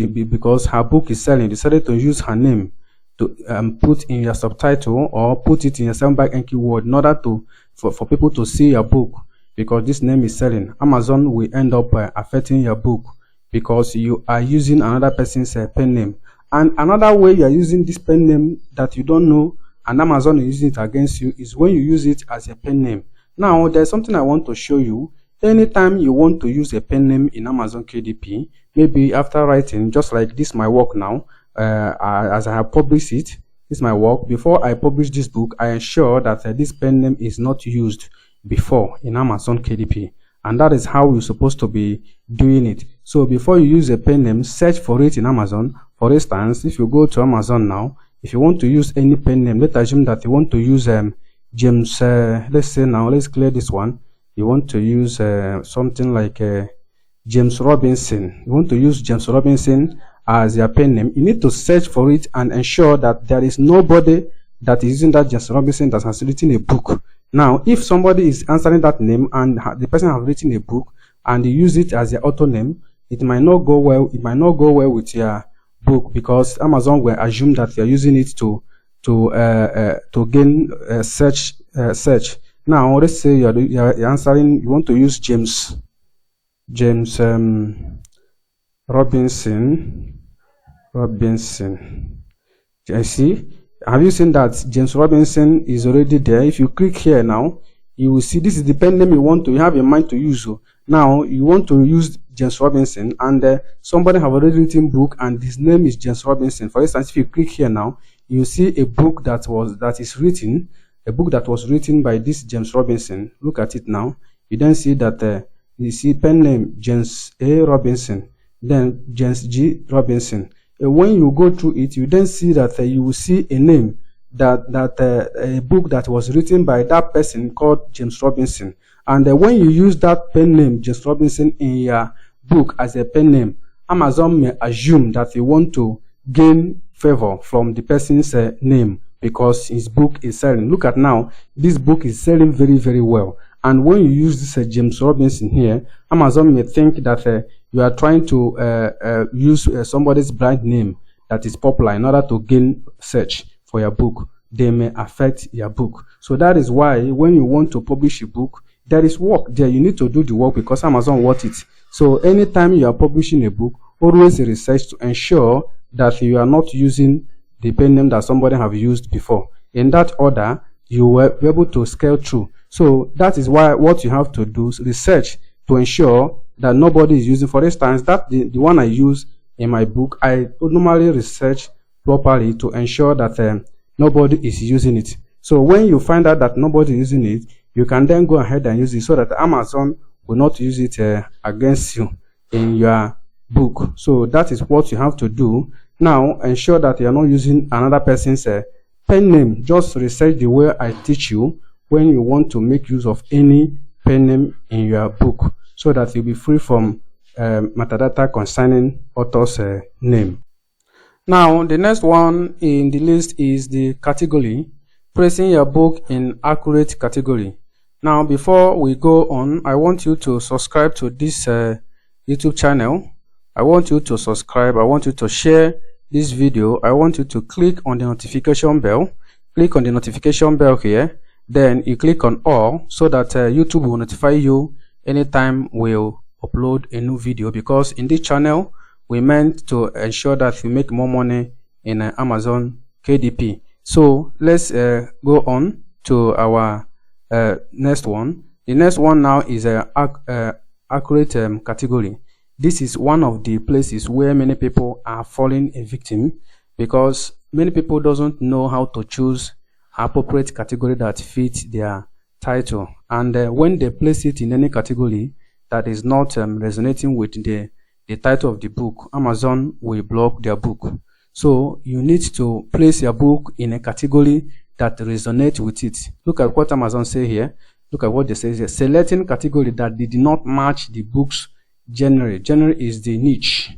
her book is selling. You decided to use her name to put in your subtitle or put it in your 7-byte keyword in order to for people to see your book, because this name is selling. Amazon will end up affecting your book because you are using another person's pen name. And another way you are using this pen name that you don't know and Amazon is using it against you is when you use it as a pen name. Now there's something I want to show you. Anytime you want to use a pen name in Amazon KDP, maybe after writing, just like this my work now, as I have published it, this is my work. Before I publish this book, I ensure that this pen name is not used before in Amazon KDP, and that is how you're supposed to be doing it. So before you use a pen name, search for it in Amazon. For instance, if you go to Amazon now, if you want to use any pen name, let's assume that you want to use James, let's say now, let's clear this one. You want to use something like James Robinson. You want to use James Robinson as your pen name. You need to search for it and ensure that there is nobody that is using that James Robinson that has written a book. Now, if somebody is answering that name and the person has written a book and you use it as your author name, it might not go well. It might not go well with your book because Amazon will assume that you're using it to gain search. Now, let's say you're answering. You want to use James Robinson. I see. Have you seen that James Robinson is already there? If you click here now, you will see this is the pen name you have in mind to use. Now you want to use James Robinson, and somebody have already written book, and his name is James Robinson. For instance, if you click here now, you see a book that was written by this James Robinson. Look at it now. You then see that you see pen name James A. Robinson, then James G. Robinson. When you go through it, you then see that you will see a name a book that was written by that person called James Robinson. And when you use that pen name James Robinson in your book as a pen name, Amazon may assume that you want to gain favor from the person's name because his book is selling. Look at now, this book is selling very, very well. And when you use this James Robinson here, Amazon may think that you are trying to use somebody's brand name that is popular in order to gain search for your book. They may affect your book. So that is why when you want to publish a book, there is work there. You need to do the work because Amazon wants it. So anytime you are publishing a book, always research to ensure that you are not using the pen name that somebody have used before. In that order, you will be able to scale through. So that is why what you have to do is research to ensure that nobody is using. For instance, that the one I use in my book, I normally research properly to ensure that nobody is using it. So when you find out that nobody is using it, you can then go ahead and use it so that Amazon will not use it against you in your book. So that is what you have to do. Now ensure that you are not using another person's pen name. Just research the way I teach you when you want to make use of any pen name in your book, so that you'll be free from metadata concerning author's name. Now, the next one in the list is the category, placing your book in accurate category. Now, before we go on, I want you to subscribe to this YouTube channel. I want you to subscribe. I want you to share this video. I want you to click on the notification bell. Click on the notification bell here. Then you click on all so that YouTube will notify you anytime we'll upload a new video, because in this channel we meant to ensure that you make more money in Amazon KDP. So let's go on to our next one. The next one now is accurate category. This is one of the places where many people are falling a victim, because many people doesn't know how to choose appropriate category that fits their title, and when they place it in any category, that is not resonating with the title of the book, Amazon will block their book. So you need to place your book in a category that resonates with it. Look at what Amazon say here. Look at what they say here. Selecting category that did not match the book's genre. Genre is the niche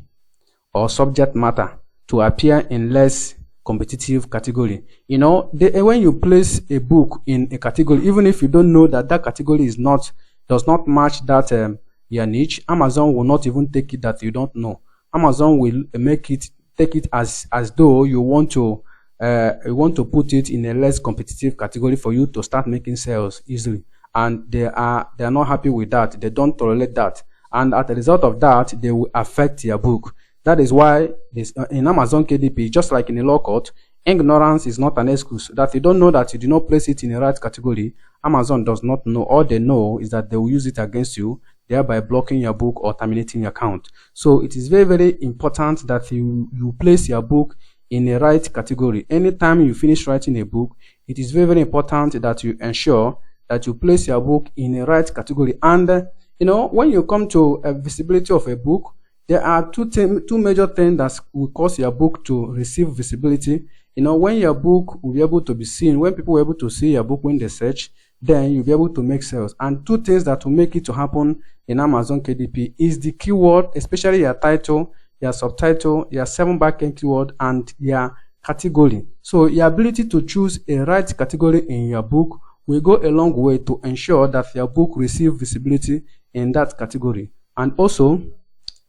or subject matter to appear in less competitive category. You know, when you place a book in a category, even if you don't know that that category does not match that your niche, Amazon will not even take it that you don't know. Amazon will take it as though you want to put it in a less competitive category for you to start making sales easily, and they are not happy with that. They don't tolerate that, and as a result of that, they will affect your book. That is why in Amazon KDP, just like in a law court, ignorance is not an excuse. That you don't know that you do not place it in the right category, Amazon does not know. All they know is that they will use it against you, thereby blocking your book or terminating your account. So it is very, very important that you place your book in a right category. Anytime you finish writing a book, it is very, very important that you ensure that you place your book in a right category. And you know, when you come to visibility of a book, there are two major things that will cause your book to receive visibility. You know, when your book will be able to be seen, when people will be able to see your book when they search, then you'll be able to make sales. And two things that will make it to happen in Amazon KDP is the keyword, especially your title, your subtitle, your 7 backend keyword, and your category. So your ability to choose a right category in your book will go a long way to ensure that your book receives visibility in that category. And also,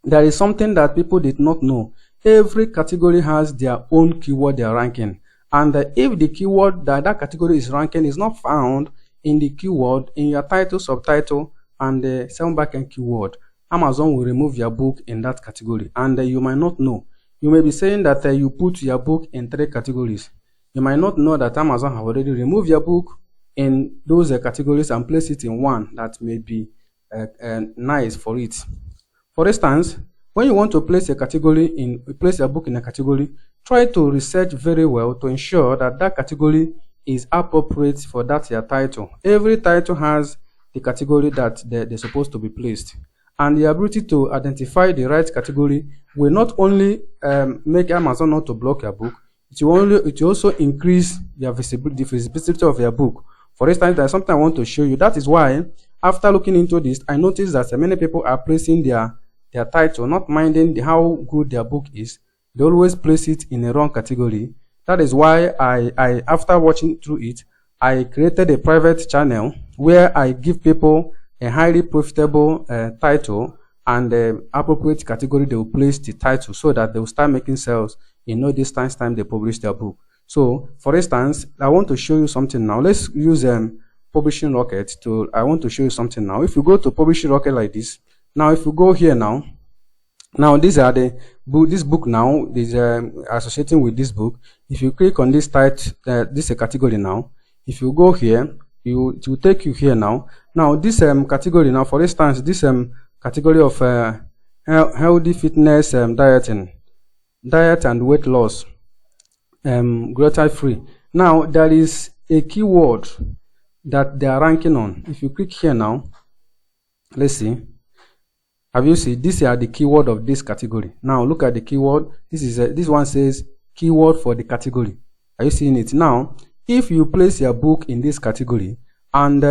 there is something that people did not know. Every category has their own keyword they are ranking. And if the keyword that category is ranking is not found in the keyword, in your title, subtitle, and the 7 backend keyword, Amazon will remove your book in that category. And you might not know. You may be saying that you put your book in 3 categories. You might not know that Amazon have already removed your book in those categories and place it in one that may be nice for it. For instance, when you want to place your book in a category, try to research very well to ensure that that category is appropriate for that your title. Every title has the category that they're supposed to be placed, and the ability to identify the right category will not only make Amazon not to block your book, it will also increase the visibility of your book. For instance, there's something I want to show you. That is why, after looking into this, I noticed that many people are placing their title, not minding how good their book is. They always place it in a wrong category. That is why I after watching through it, I created a private channel where I give people a highly profitable title and appropriate category they will place the title, so that they will start making sales in no distance time they publish their book. So, for instance, I want to show you something now. Let's use Publishing Rocket I want to show you something now. If you go to Publishing Rocket like this, now if you go here now these are the book. This book now is associating with this book. If you click on this title, this is a category now. If you go here, it will take you here now. Now this category now, for instance, this category of healthy fitness, diet and weight loss, gluten free. Now there is a keyword that they are ranking on. If you click here now, let's see. Have you seen? These are the keyword of this category. Now look at the keyword. This one says keyword for the category. Are you seeing it? Now, if you place your book in this category and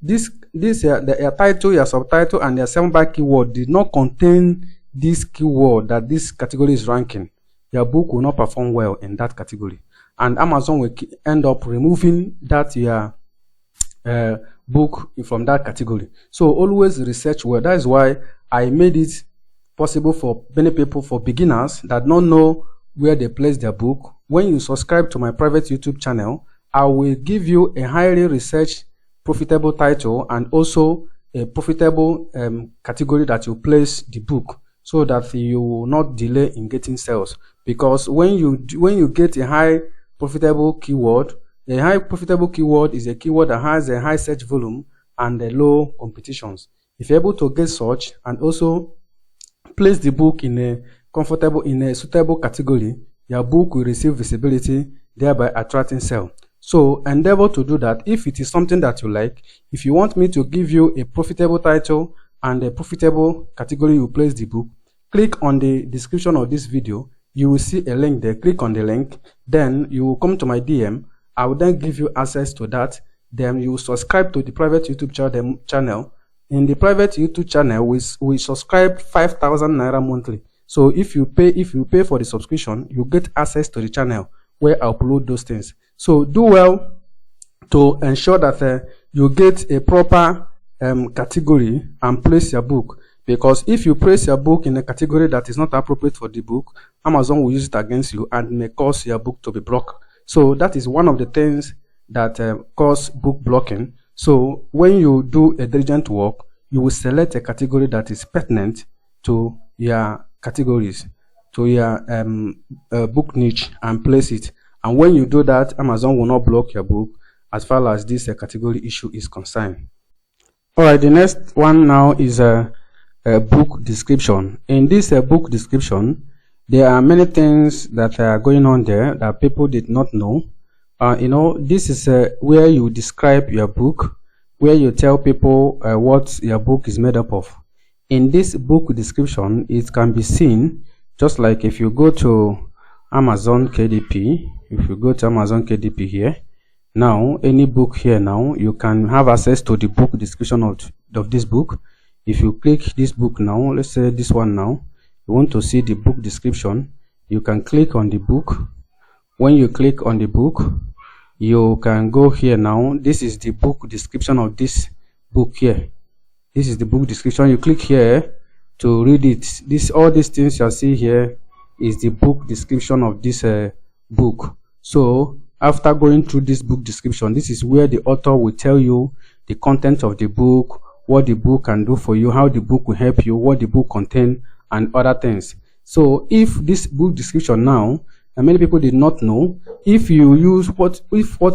your title, your subtitle, and your 7 back keyword did not contain this keyword that this category is ranking, your book will not perform well in that category, and Amazon will end up removing that your book from that category. So always research well. That is why I made it possible for many people, for beginners that don't know where they place their book. When you subscribe to my private YouTube channel, I will give you a highly researched profitable title and also a profitable category that you place the book, so that you will not delay in getting sales. Because when you get a high profitable keyword, a high profitable keyword is a keyword that has a high search volume and a low competitions. If you're able to get such and also place the book in a suitable category, your book will receive visibility, thereby attracting sale. So endeavor to do that. If it is something that you like, if you want me to give you a profitable title and a profitable category you place the book, click on the description of this video. You will see a link there. Click on the link, then you will come to my DM. I will then give you access to that. Then you will subscribe to the private YouTube channel. In the private YouTube channel, we subscribe 5,000 naira monthly. So if you pay for the subscription, you get access to the channel where I upload those things. So do well to ensure that you get a proper category and place your book, because if you place your book in a category that is not appropriate for the book, Amazon will use it against you and may cause your book to be blocked. So that is one of the things that cause book blocking. So when you do a diligent work, you will select a category that is pertinent to your categories, to your book niche, and place it. And when you do that, Amazon will not block your book as far as this category issue is concerned. All right, the next one now is a book description. In this book description, there are many things that are going on there that people did not know. This is where you describe your book, where you tell people what your book is made up of. In this book description, it can be seen just like if you go to Amazon KDP. If you go to Amazon KDP here, now any book here, now you can have access to the book description of this book. If you click this book now, let's say this one now, you want to see the book description, you can click on the book. When you click on the book, you can go here now. This is the book description of this book here. This is the book description. You click here to read it. All these things you see here is the book description of this book. So after going through this book description, this is where the author will tell you the content of the book, what the book can do for you, how the book will help you, what the book contains, and other things. So if this book description now, and many people did not know, if you use what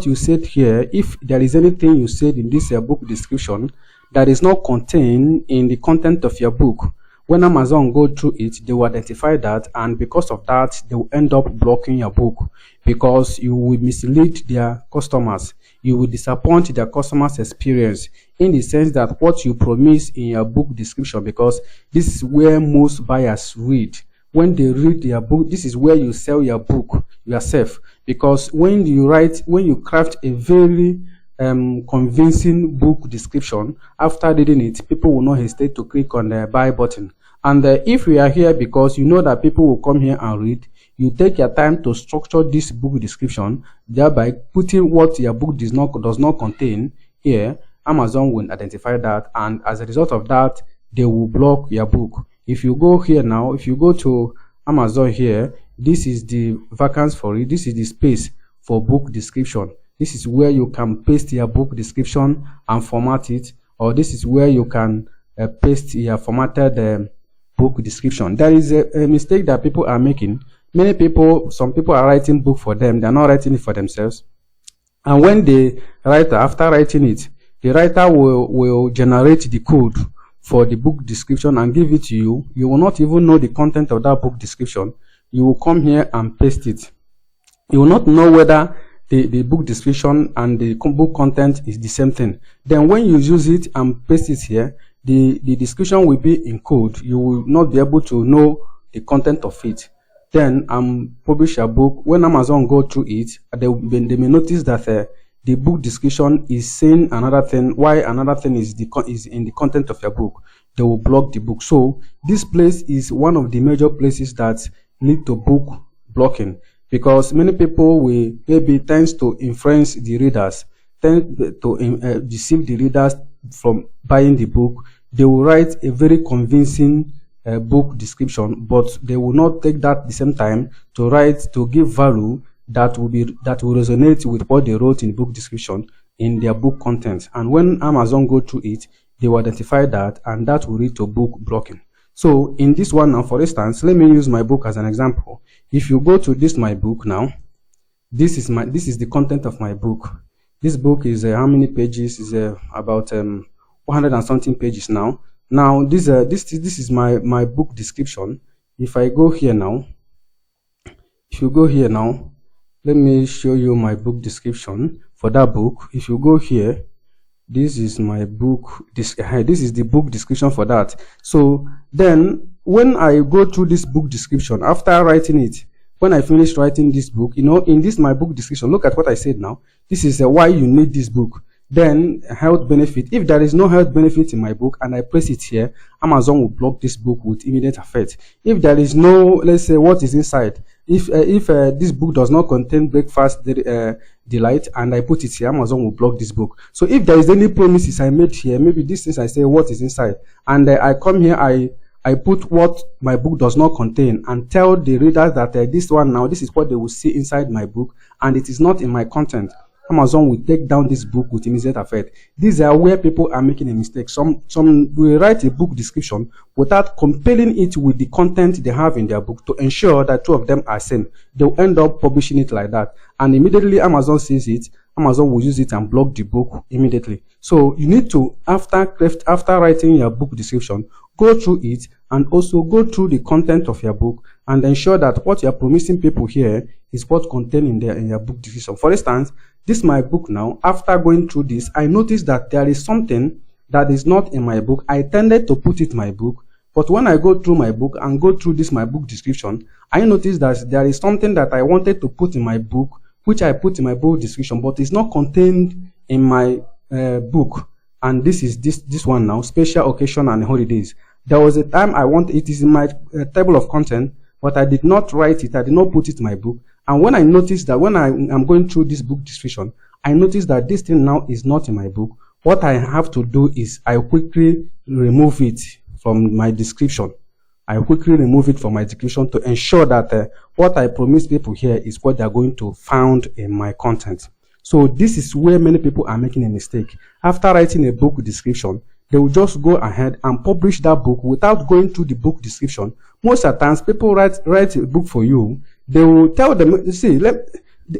you said here, if there is anything you said in this book description that is not contained in the content of your book, when Amazon go through it, they will identify that, and because of that, they will end up blocking your book, because you will mislead their customers. You will disappoint their customers' experience, in the sense that what you promise in your book description, because this is where most buyers read. When they read your book, this is where you sell your book yourself, because when you craft a very convincing book description, after reading it, people will not hesitate to click on the buy button. And if we are here because you know that people will come here and read, you take your time to structure this book description, thereby putting what your book does not contain here. Amazon will identify that, and as a result of that, they will block your book. If you go here now, if you go to Amazon here, this is the vacancy for it. This is the space for book description. This is where you can paste your book description and format it, or this is where you can paste your formatted book description. There is a mistake that people are making. Some people are writing book for them. They are not writing it for themselves. And when after writing it, the writer will generate the code for the book description and give it to you. You will not even know the content of that book description. You will come here and paste it. You will not know whether the book description and the book content is the same thing. Then when you use it and paste it here, the description will be in code. You will not be able to know the content of it. Then publish a book. When Amazon go through it, they may notice that the book description is saying another thing, why another thing is in the content of your book. They will block the book. So this place is one of the major places that lead to book blocking, because many people will maybe tends to influence the readers, tend to deceive the readers from buying the book. They will write a very convincing book description, but they will not take that at the same time to give value that will resonate with what they wrote in book description in their book content. And when Amazon go through it, they will identify that, and that will lead to book blocking. So in this one now, for instance, let me use my book as an example. If you go to my book now, this is the content of my book. This book is how many pages? Is about 100 and something pages now. Now this is my book description. If I go here now, let me show you my book description for that book. If you go here, This is my book. This is the book description for that. So then when I go through this book description, after writing it, when I finish writing this book, in this my book description, look at what I said now. This is why you need this book. Then health benefit. If there is no health benefit in my book and I place it here, Amazon will block this book with immediate effect. If there is no, let's say, what is inside. If this book does not contain breakfast delight and I put it here, Amazon will block this book. So if there is any promises I made here, maybe this things I say what is inside, and I come here, I put what my book does not contain and tell the readers that this one now, this is what they will see inside my book and it is not in my content. Amazon will take down this book with immediate effect. These are where people are making a mistake. Some will write a book description without compelling it with the content they have in their book to ensure that two of them are same. They'll end up publishing it like that. And immediately Amazon sees it, Amazon will use it and block the book immediately. So you need to, after writing your book description, go through it and also go through the content of your book and ensure that what you're promising people here is what contained in your book description. For instance, this is my book now. After going through this, I noticed that there is something that is not in my book. I tended to put it in my book, but when I go through my book and go through this my book description, I noticed that there is something that I wanted to put in my book, which I put in my book description, but it's not contained in my book. And this is this one now, special occasion and holidays. There was a time it is in my table of content, but I did not write it. I did not put it in my book. And when I noticed that when I'm going through this book description, I noticed that this thing now is not in my book. What I have to do is I quickly remove it from my description. I quickly remove it from my description to ensure that what I promise people here is what they're going to find in my content. So this is where many people are making a mistake. After writing a book description, they will just go ahead and publish that book without going through the book description. Most of the times, people write a book for you. They will tell them,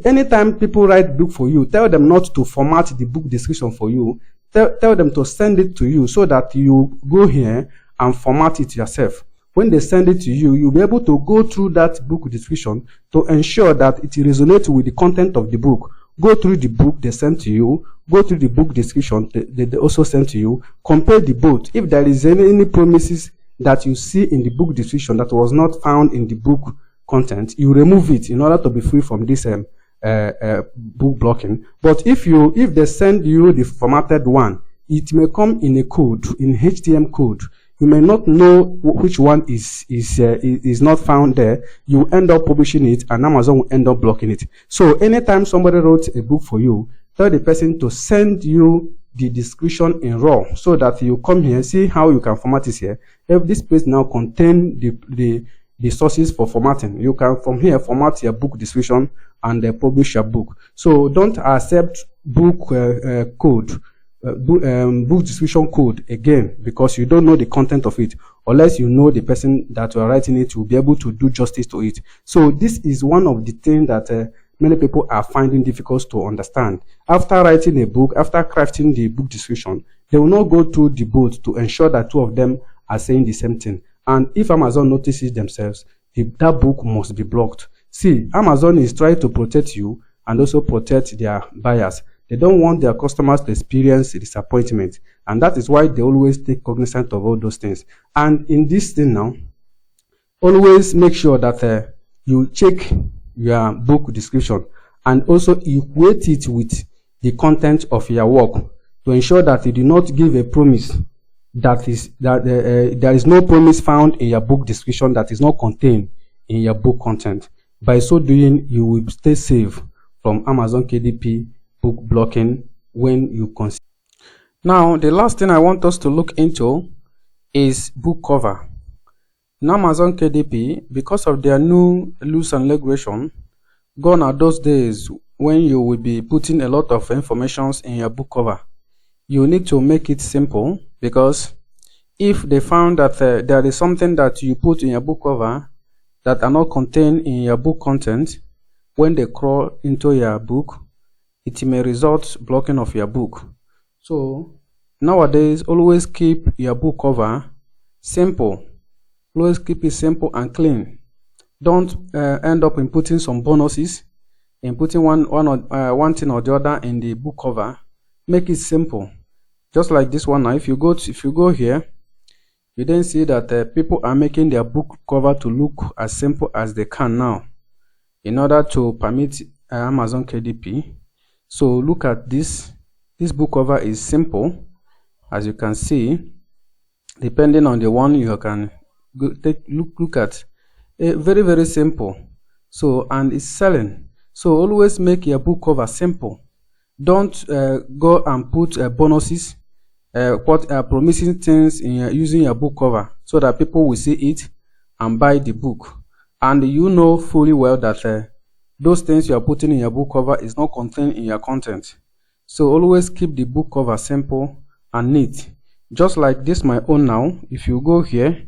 anytime people write a book for you, tell them not to format the book description for you. Tell them to send it to you so that you go here and format it yourself. When they send it to you, you'll be able to go through that book description to ensure that it resonates with the content of the book. Go through the book they sent to you, go through the book description they also sent to you, compare the both. If there is any promises that you see in the book description that was not found in the book content, you remove it in order to be free from this book blocking. But if they send you the formatted one, it may come in a code, in HTML code. You may not know which one is not found there. You end up publishing it and Amazon will end up blocking it. So anytime somebody wrote a book for you, tell the person to send you the description in raw so that you come here, see how you can format it here. If this page now contain the sources for formatting, you can from here format your book description and publish your book. So don't accept book book description code again because you don't know the content of it, unless you know the person that you are writing it will be able to do justice to it. So this is one of the things that many people are finding difficult to understand. After writing a book, after crafting the book description, they will not go through the both to ensure that two of them are saying the same thing. And if Amazon notices themselves, that book must be blocked. See, Amazon is trying to protect you and also protect their buyers. They don't want their customers to experience disappointment. And that is why they always take cognizance of all those things. And in this thing now, always make sure that you check your book description and also equate it with the content of your work to ensure that you do not give a promise that there is no promise found in your book description that is not contained in your book content. By so doing, you will stay safe from Amazon KDP book blocking when you consider. Now, the last thing I want us to look into is book cover. In Amazon KDP, because of their new rules and regulation, gone are those days when you will be putting a lot of information in your book cover. You need to make it simple, because if they found that there is something that you put in your book cover that are not contained in your book content, when they crawl into your book, it may result blocking of your book. So nowadays, always keep your book cover simple. Always keep it simple and clean. Don't end up in putting some bonuses and putting one thing or the other in the book cover. Make it simple. Just like this one now, if you go here, you then see that people are making their book cover to look as simple as they can now in order to permit Amazon KDP. So look at this. This book cover is simple, as you can see. Depending on the one you can look at, very simple. So, and it's selling. So always make your book cover simple. Don't go and put bonuses, promising things in using your book cover so that people will see it and buy the book. And you know fully well that those things you are putting in your book cover is not contained in your content. So always keep the book cover simple and neat. Just like this my own now. If you go here,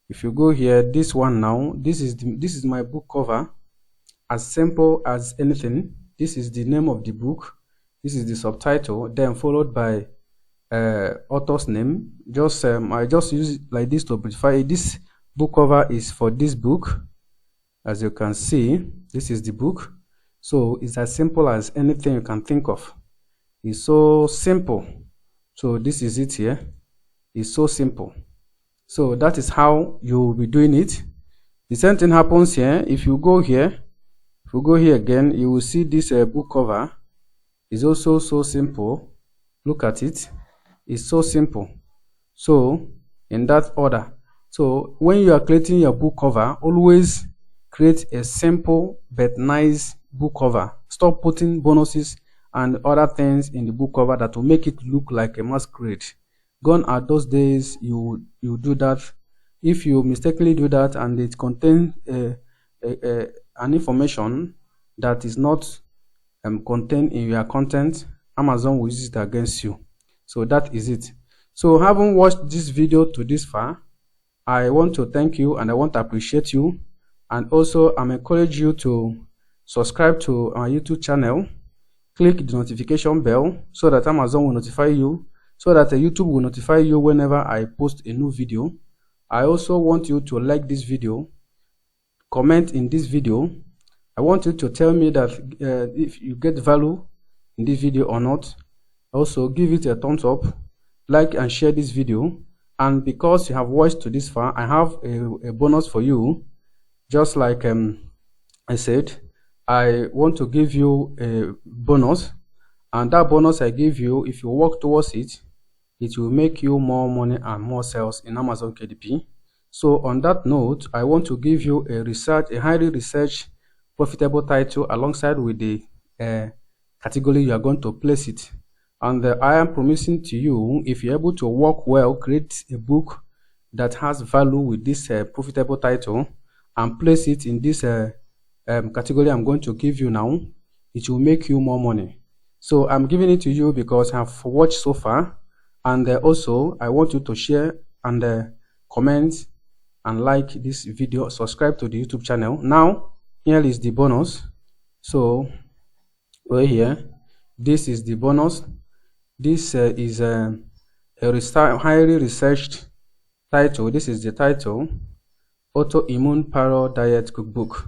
this one now, this is my book cover, as simple as anything. This is the name of the book, this is the subtitle, then followed by author's name. I just use it like this to beautify. This book cover is for this book. As you can see, this is the book. So it's as simple as anything you can think of. It's so simple. So this is it here. It's so simple. So that is how you will be doing it. The same thing happens here. If you go here again, you will see this book cover is also so simple. Look at it. It's so simple. So in that order. So when you are creating your book cover, always create a simple but nice book cover. Stop putting bonuses and other things in the book cover that will make it look like a masquerade. Gone are those days you do that. If you mistakenly do that and it contains an information that is not contained in your content, Amazon will use it against you. So that is it. So having watched this video to this far, I want to thank you and I want to appreciate you, and also I'm encourage you to subscribe to our YouTube channel. Click the notification bell so that Amazon will notify you, so that YouTube will notify you whenever I post a new video. I also want you to like this video, comment in this video. I want you to tell me that if you get value in this video or not. Also give it a thumbs up, like and share this video. And because you have watched to this far, I have a bonus for you. Just like I said, I want to give you a bonus, and that bonus I give you, if you work towards it, it will make you more money and more sales in Amazon KDP. So on that note, I want to give you a highly researched profitable title alongside with the category you are going to place it. And I am promising to you, if you're able to work well, create a book that has value with this profitable title and place it in this category I'm going to give you now, it will make you more money. So I'm giving it to you because I've watched so far, and also I want you to share and comment and like this video, subscribe to the YouTube channel. Now here is the bonus. So right here, this is the bonus. This is a highly researched title. This is the title, Autoimmune Parallel Diet Cookbook.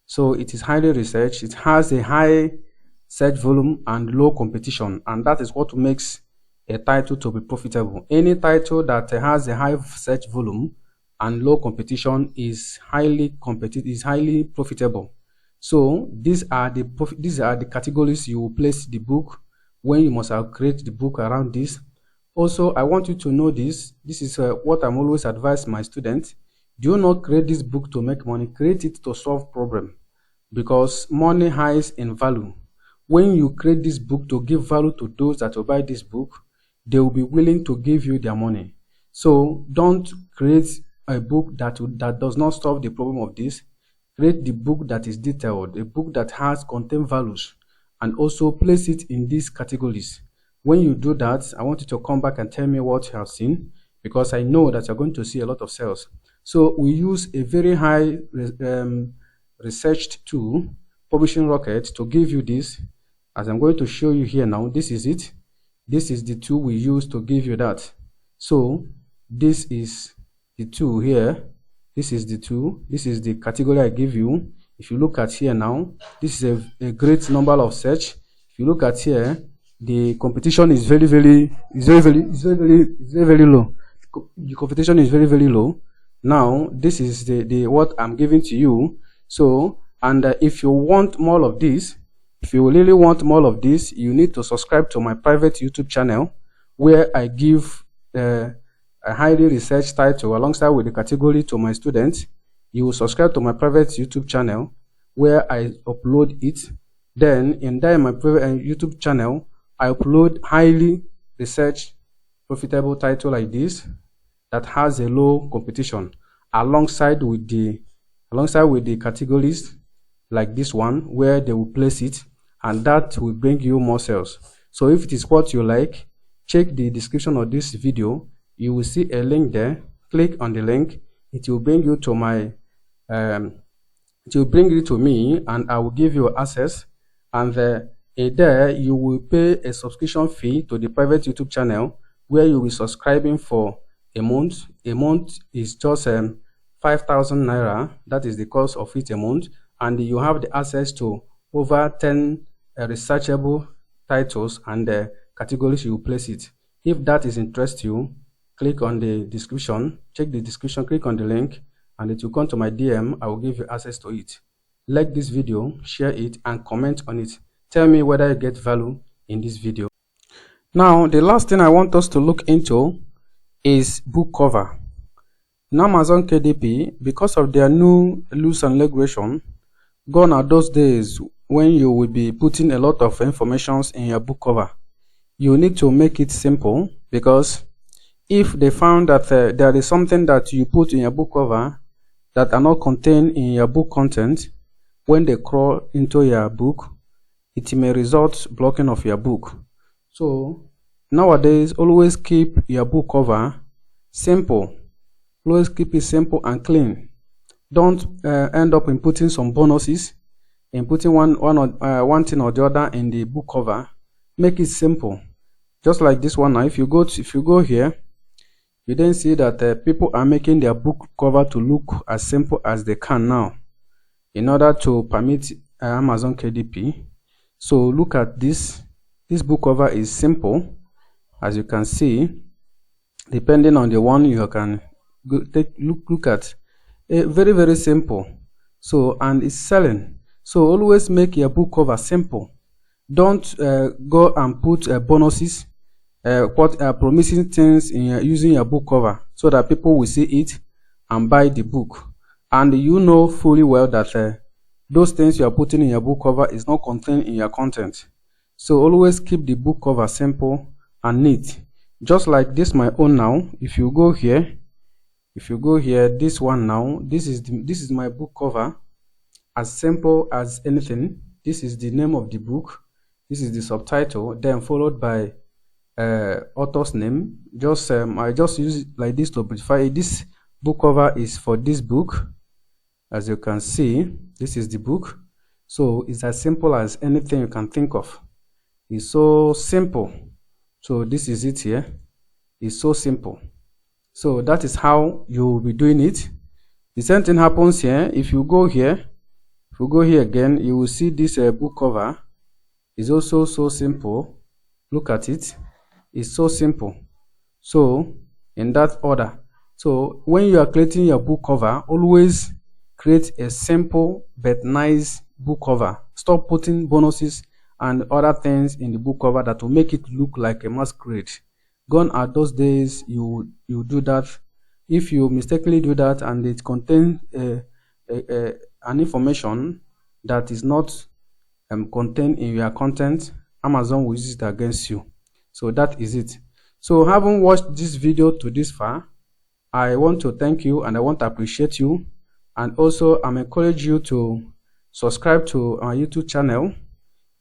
So it is highly researched. It has a high search volume and low competition, and that is what makes a title to be profitable. Any title that has a high search volume and low competition is highly profitable. So these are the categories you will place the book when you must create the book around this. Also, I want you to know this. This is what I'm always advise my students. Do not create this book to make money. Create it to solve problem, because money hides in value. When you create this book to give value to those that will buy this book, they will be willing to give you their money. So don't create a book that does not solve the problem of this. Create the book that is detailed, a book that has content values, and also place it in these categories. When you do that, I want you to come back and tell me what you have seen, because I know that you're going to see a lot of sales. So we use a very high researched tool, Publishing Rocket, to give you this. As I'm going to show you here now, this is it. This is the tool we use to give you that. So this is the tool here. This is the tool. This is the category I give you. If you look at here now, this is a great number of search. If you look at here, the competition is very low. The competition is very low. Now this is the what I'm giving to you. So, and if you want more of this, if you really want more of this, you need to subscribe to my private YouTube channel, where I give a highly researched title alongside with the category to my students. You will subscribe to my private YouTube channel where I upload it. Then in my private YouTube channel, I upload highly researched profitable title like this that has a low competition alongside with the categories like this one, where they will place it, and that will bring you more sales. So if it is what you like, check the description of this video. You will see a link there. Click on the link. It will bring you to my it will bring it to me, and I will give you access. And there you will pay a subscription fee to the private YouTube channel, where you will be subscribing for a month. A month is just 5,000 naira. That is the cost of it a month, and you have the access to over 10 researchable titles and categories you will place it. If that is interest you, click on the description, check the description, click on the link, and it will come to my DM. I will give you access to it. Like this video, share it, and comment on it. Tell me whether you get value in this video. Now, the last thing I want us to look into is book cover. In Amazon KDP, because of their new rules and regulation, gone are those days when you will be putting a lot of information in your book cover. You need to make it simple, because if they found that there is something that you put in your book cover that are not contained in your book content, when they crawl into your book, it may result blocking of your book. So nowadays, always keep your book cover simple. Always keep it simple and clean. Don't end up in putting some bonuses, in putting one thing or the other in the book cover. Make it simple. Just like this one now. If you go here, you then see that people are making their book cover to look as simple as they can now, in order to permit Amazon KDP. So look at this. This book cover is simple, as you can see. Depending on the one you can look at, very simple. So, and it's selling. So always make your book cover simple. Don't go and put bonuses, promising things in using your book cover, so that people will see it and buy the book. And you know fully well that those things you are putting in your book cover is not contained in your content. So always keep the book cover simple and neat. Just like this my own now. If you go here, this one now, this is my book cover, as simple as anything. This is the name of the book. This is the subtitle, then followed by author's name. I just use it like this to beautify it. This book cover is for this book. As you can see, this is the book. So it's as simple as anything you can think of. It's so simple. So this is it here. It's so simple. So that is how you will be doing it. The same thing happens here. If you go here again, you will see this book cover is also so simple. Look at it. It's so simple. So in that order. So when you are creating your book cover, always create a simple but nice book cover. Stop putting bonuses and other things in the book cover that will make it look like a masquerade. Gone are those days you do that. If you mistakenly do that and it contains an information that is not contained in your content, Amazon will use it against you. So that is it. So having watched this video to this far, I want to thank you and I want to appreciate you. And also I'm encourage you to subscribe to our YouTube channel.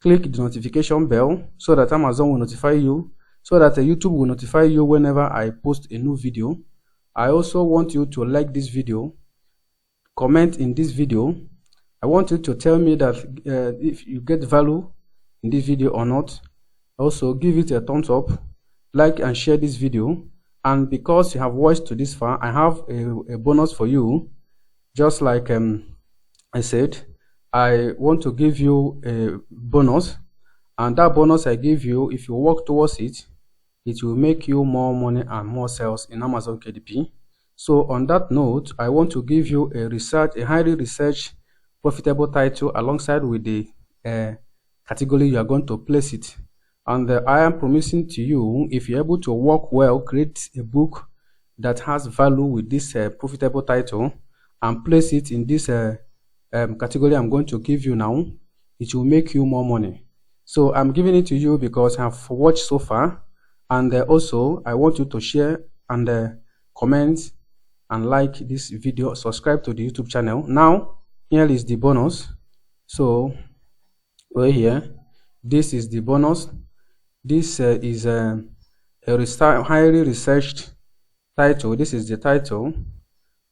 Click the notification bell so that Amazon will notify you, so that YouTube will notify you whenever I post a new video. I also want you to like this video, comment in this video. I want you to tell me that if you get value in this video or not. Also give it a thumbs up, like and share this video. And because you have watched to this far, I have a bonus for you. Just like I said, I want to give you a bonus, and that bonus I give you, if you work towards it, it will make you more money and more sales in Amazon KDP. So on that note, I want to give you a highly researched profitable title alongside with the category you are going to place it. And I am promising to you, if you're able to work well, create a book that has value with this profitable title and place it in this category I'm going to give you now, it will make you more money. So I'm giving it to you because I've watched so far, and also I want you to share and comment and like this video, subscribe to the YouTube channel. Now here is the bonus. So right here, this is the bonus. This is a highly researched title. This is the title,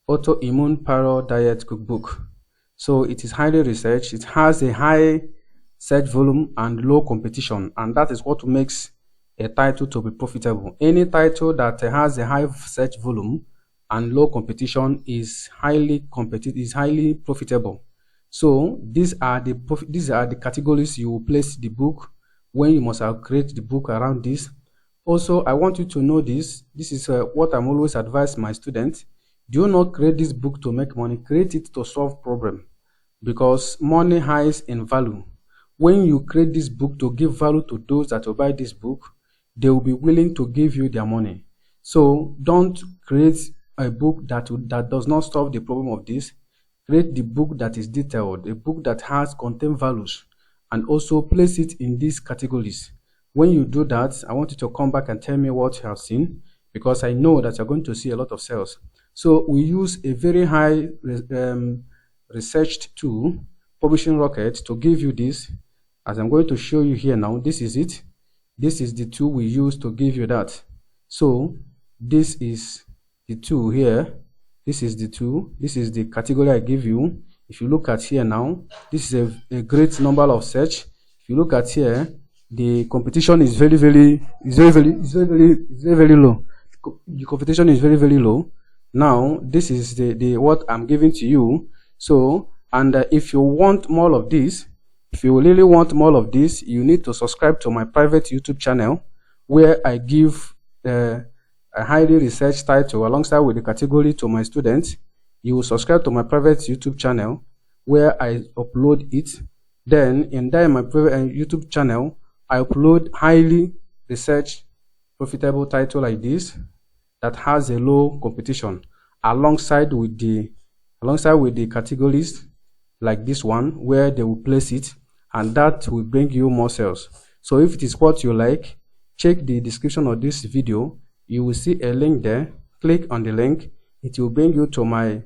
Autoimmune Parallel Diet Cookbook. So it is highly researched. It has a high search volume and low competition, and that is what makes a title to be profitable. Any title that has a high search volume and low competition is highly profitable. So these are the categories you will place the book when you must create the book around this. Also, I want you to know this is what I'm always advise my students. Do not create this book to make money, create it to solve problem, because money hides in value. When you create this book to give value to those that will buy this book, they will be willing to give you their money. So don't create a book that does not solve the problem of this. Create the book that is detailed, a book that has content values, and also place it in these categories. When you do that, I want you to come back and tell me what you have seen, because I know that you're going to see a lot of sales. So we use a very high researched tool, Publishing Rocket, to give you this. As I'm going to show you here now, this is it. This is the tool we use to give you that. So this is the tool here. This is the tool. This is the category I give you. If you look at here now, this is a great number of search. If you look at here, the competition is very low. The competition is very low. Now this is the what I'm giving to you. So, and if you want more of this, if you really want more of this, you need to subscribe to my private YouTube channel, where I give a highly researched title alongside with the category to my students. You will subscribe to my private YouTube channel where I upload it. Then in my private YouTube channel, I upload highly researched profitable title like this that has a low competition alongside with the categories like this one, where they will place it, and that will bring you more sales. So if it is what you like, check the description of this video. You will see a link there. Click on the link. It will bring you to my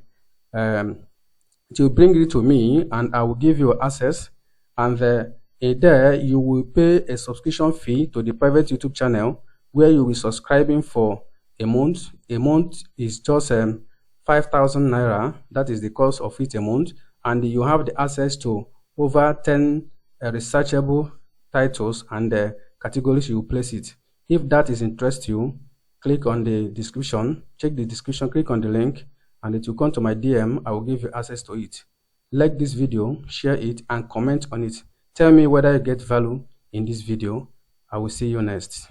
it will bring you to me, and I will give you access. And there you will pay a subscription fee to the private YouTube channel, where you will be subscribing for a month. A month is just 5,000 naira. That is the cost of it a month, and you have the access to over 10 researchable titles and categories you place it. If that is interest you, click on the description, check the description, click on the link, and it will come to my DM. I will give you access to it. Like this video, share it, and comment on it. Tell me whether you get value in this video. I will see you next.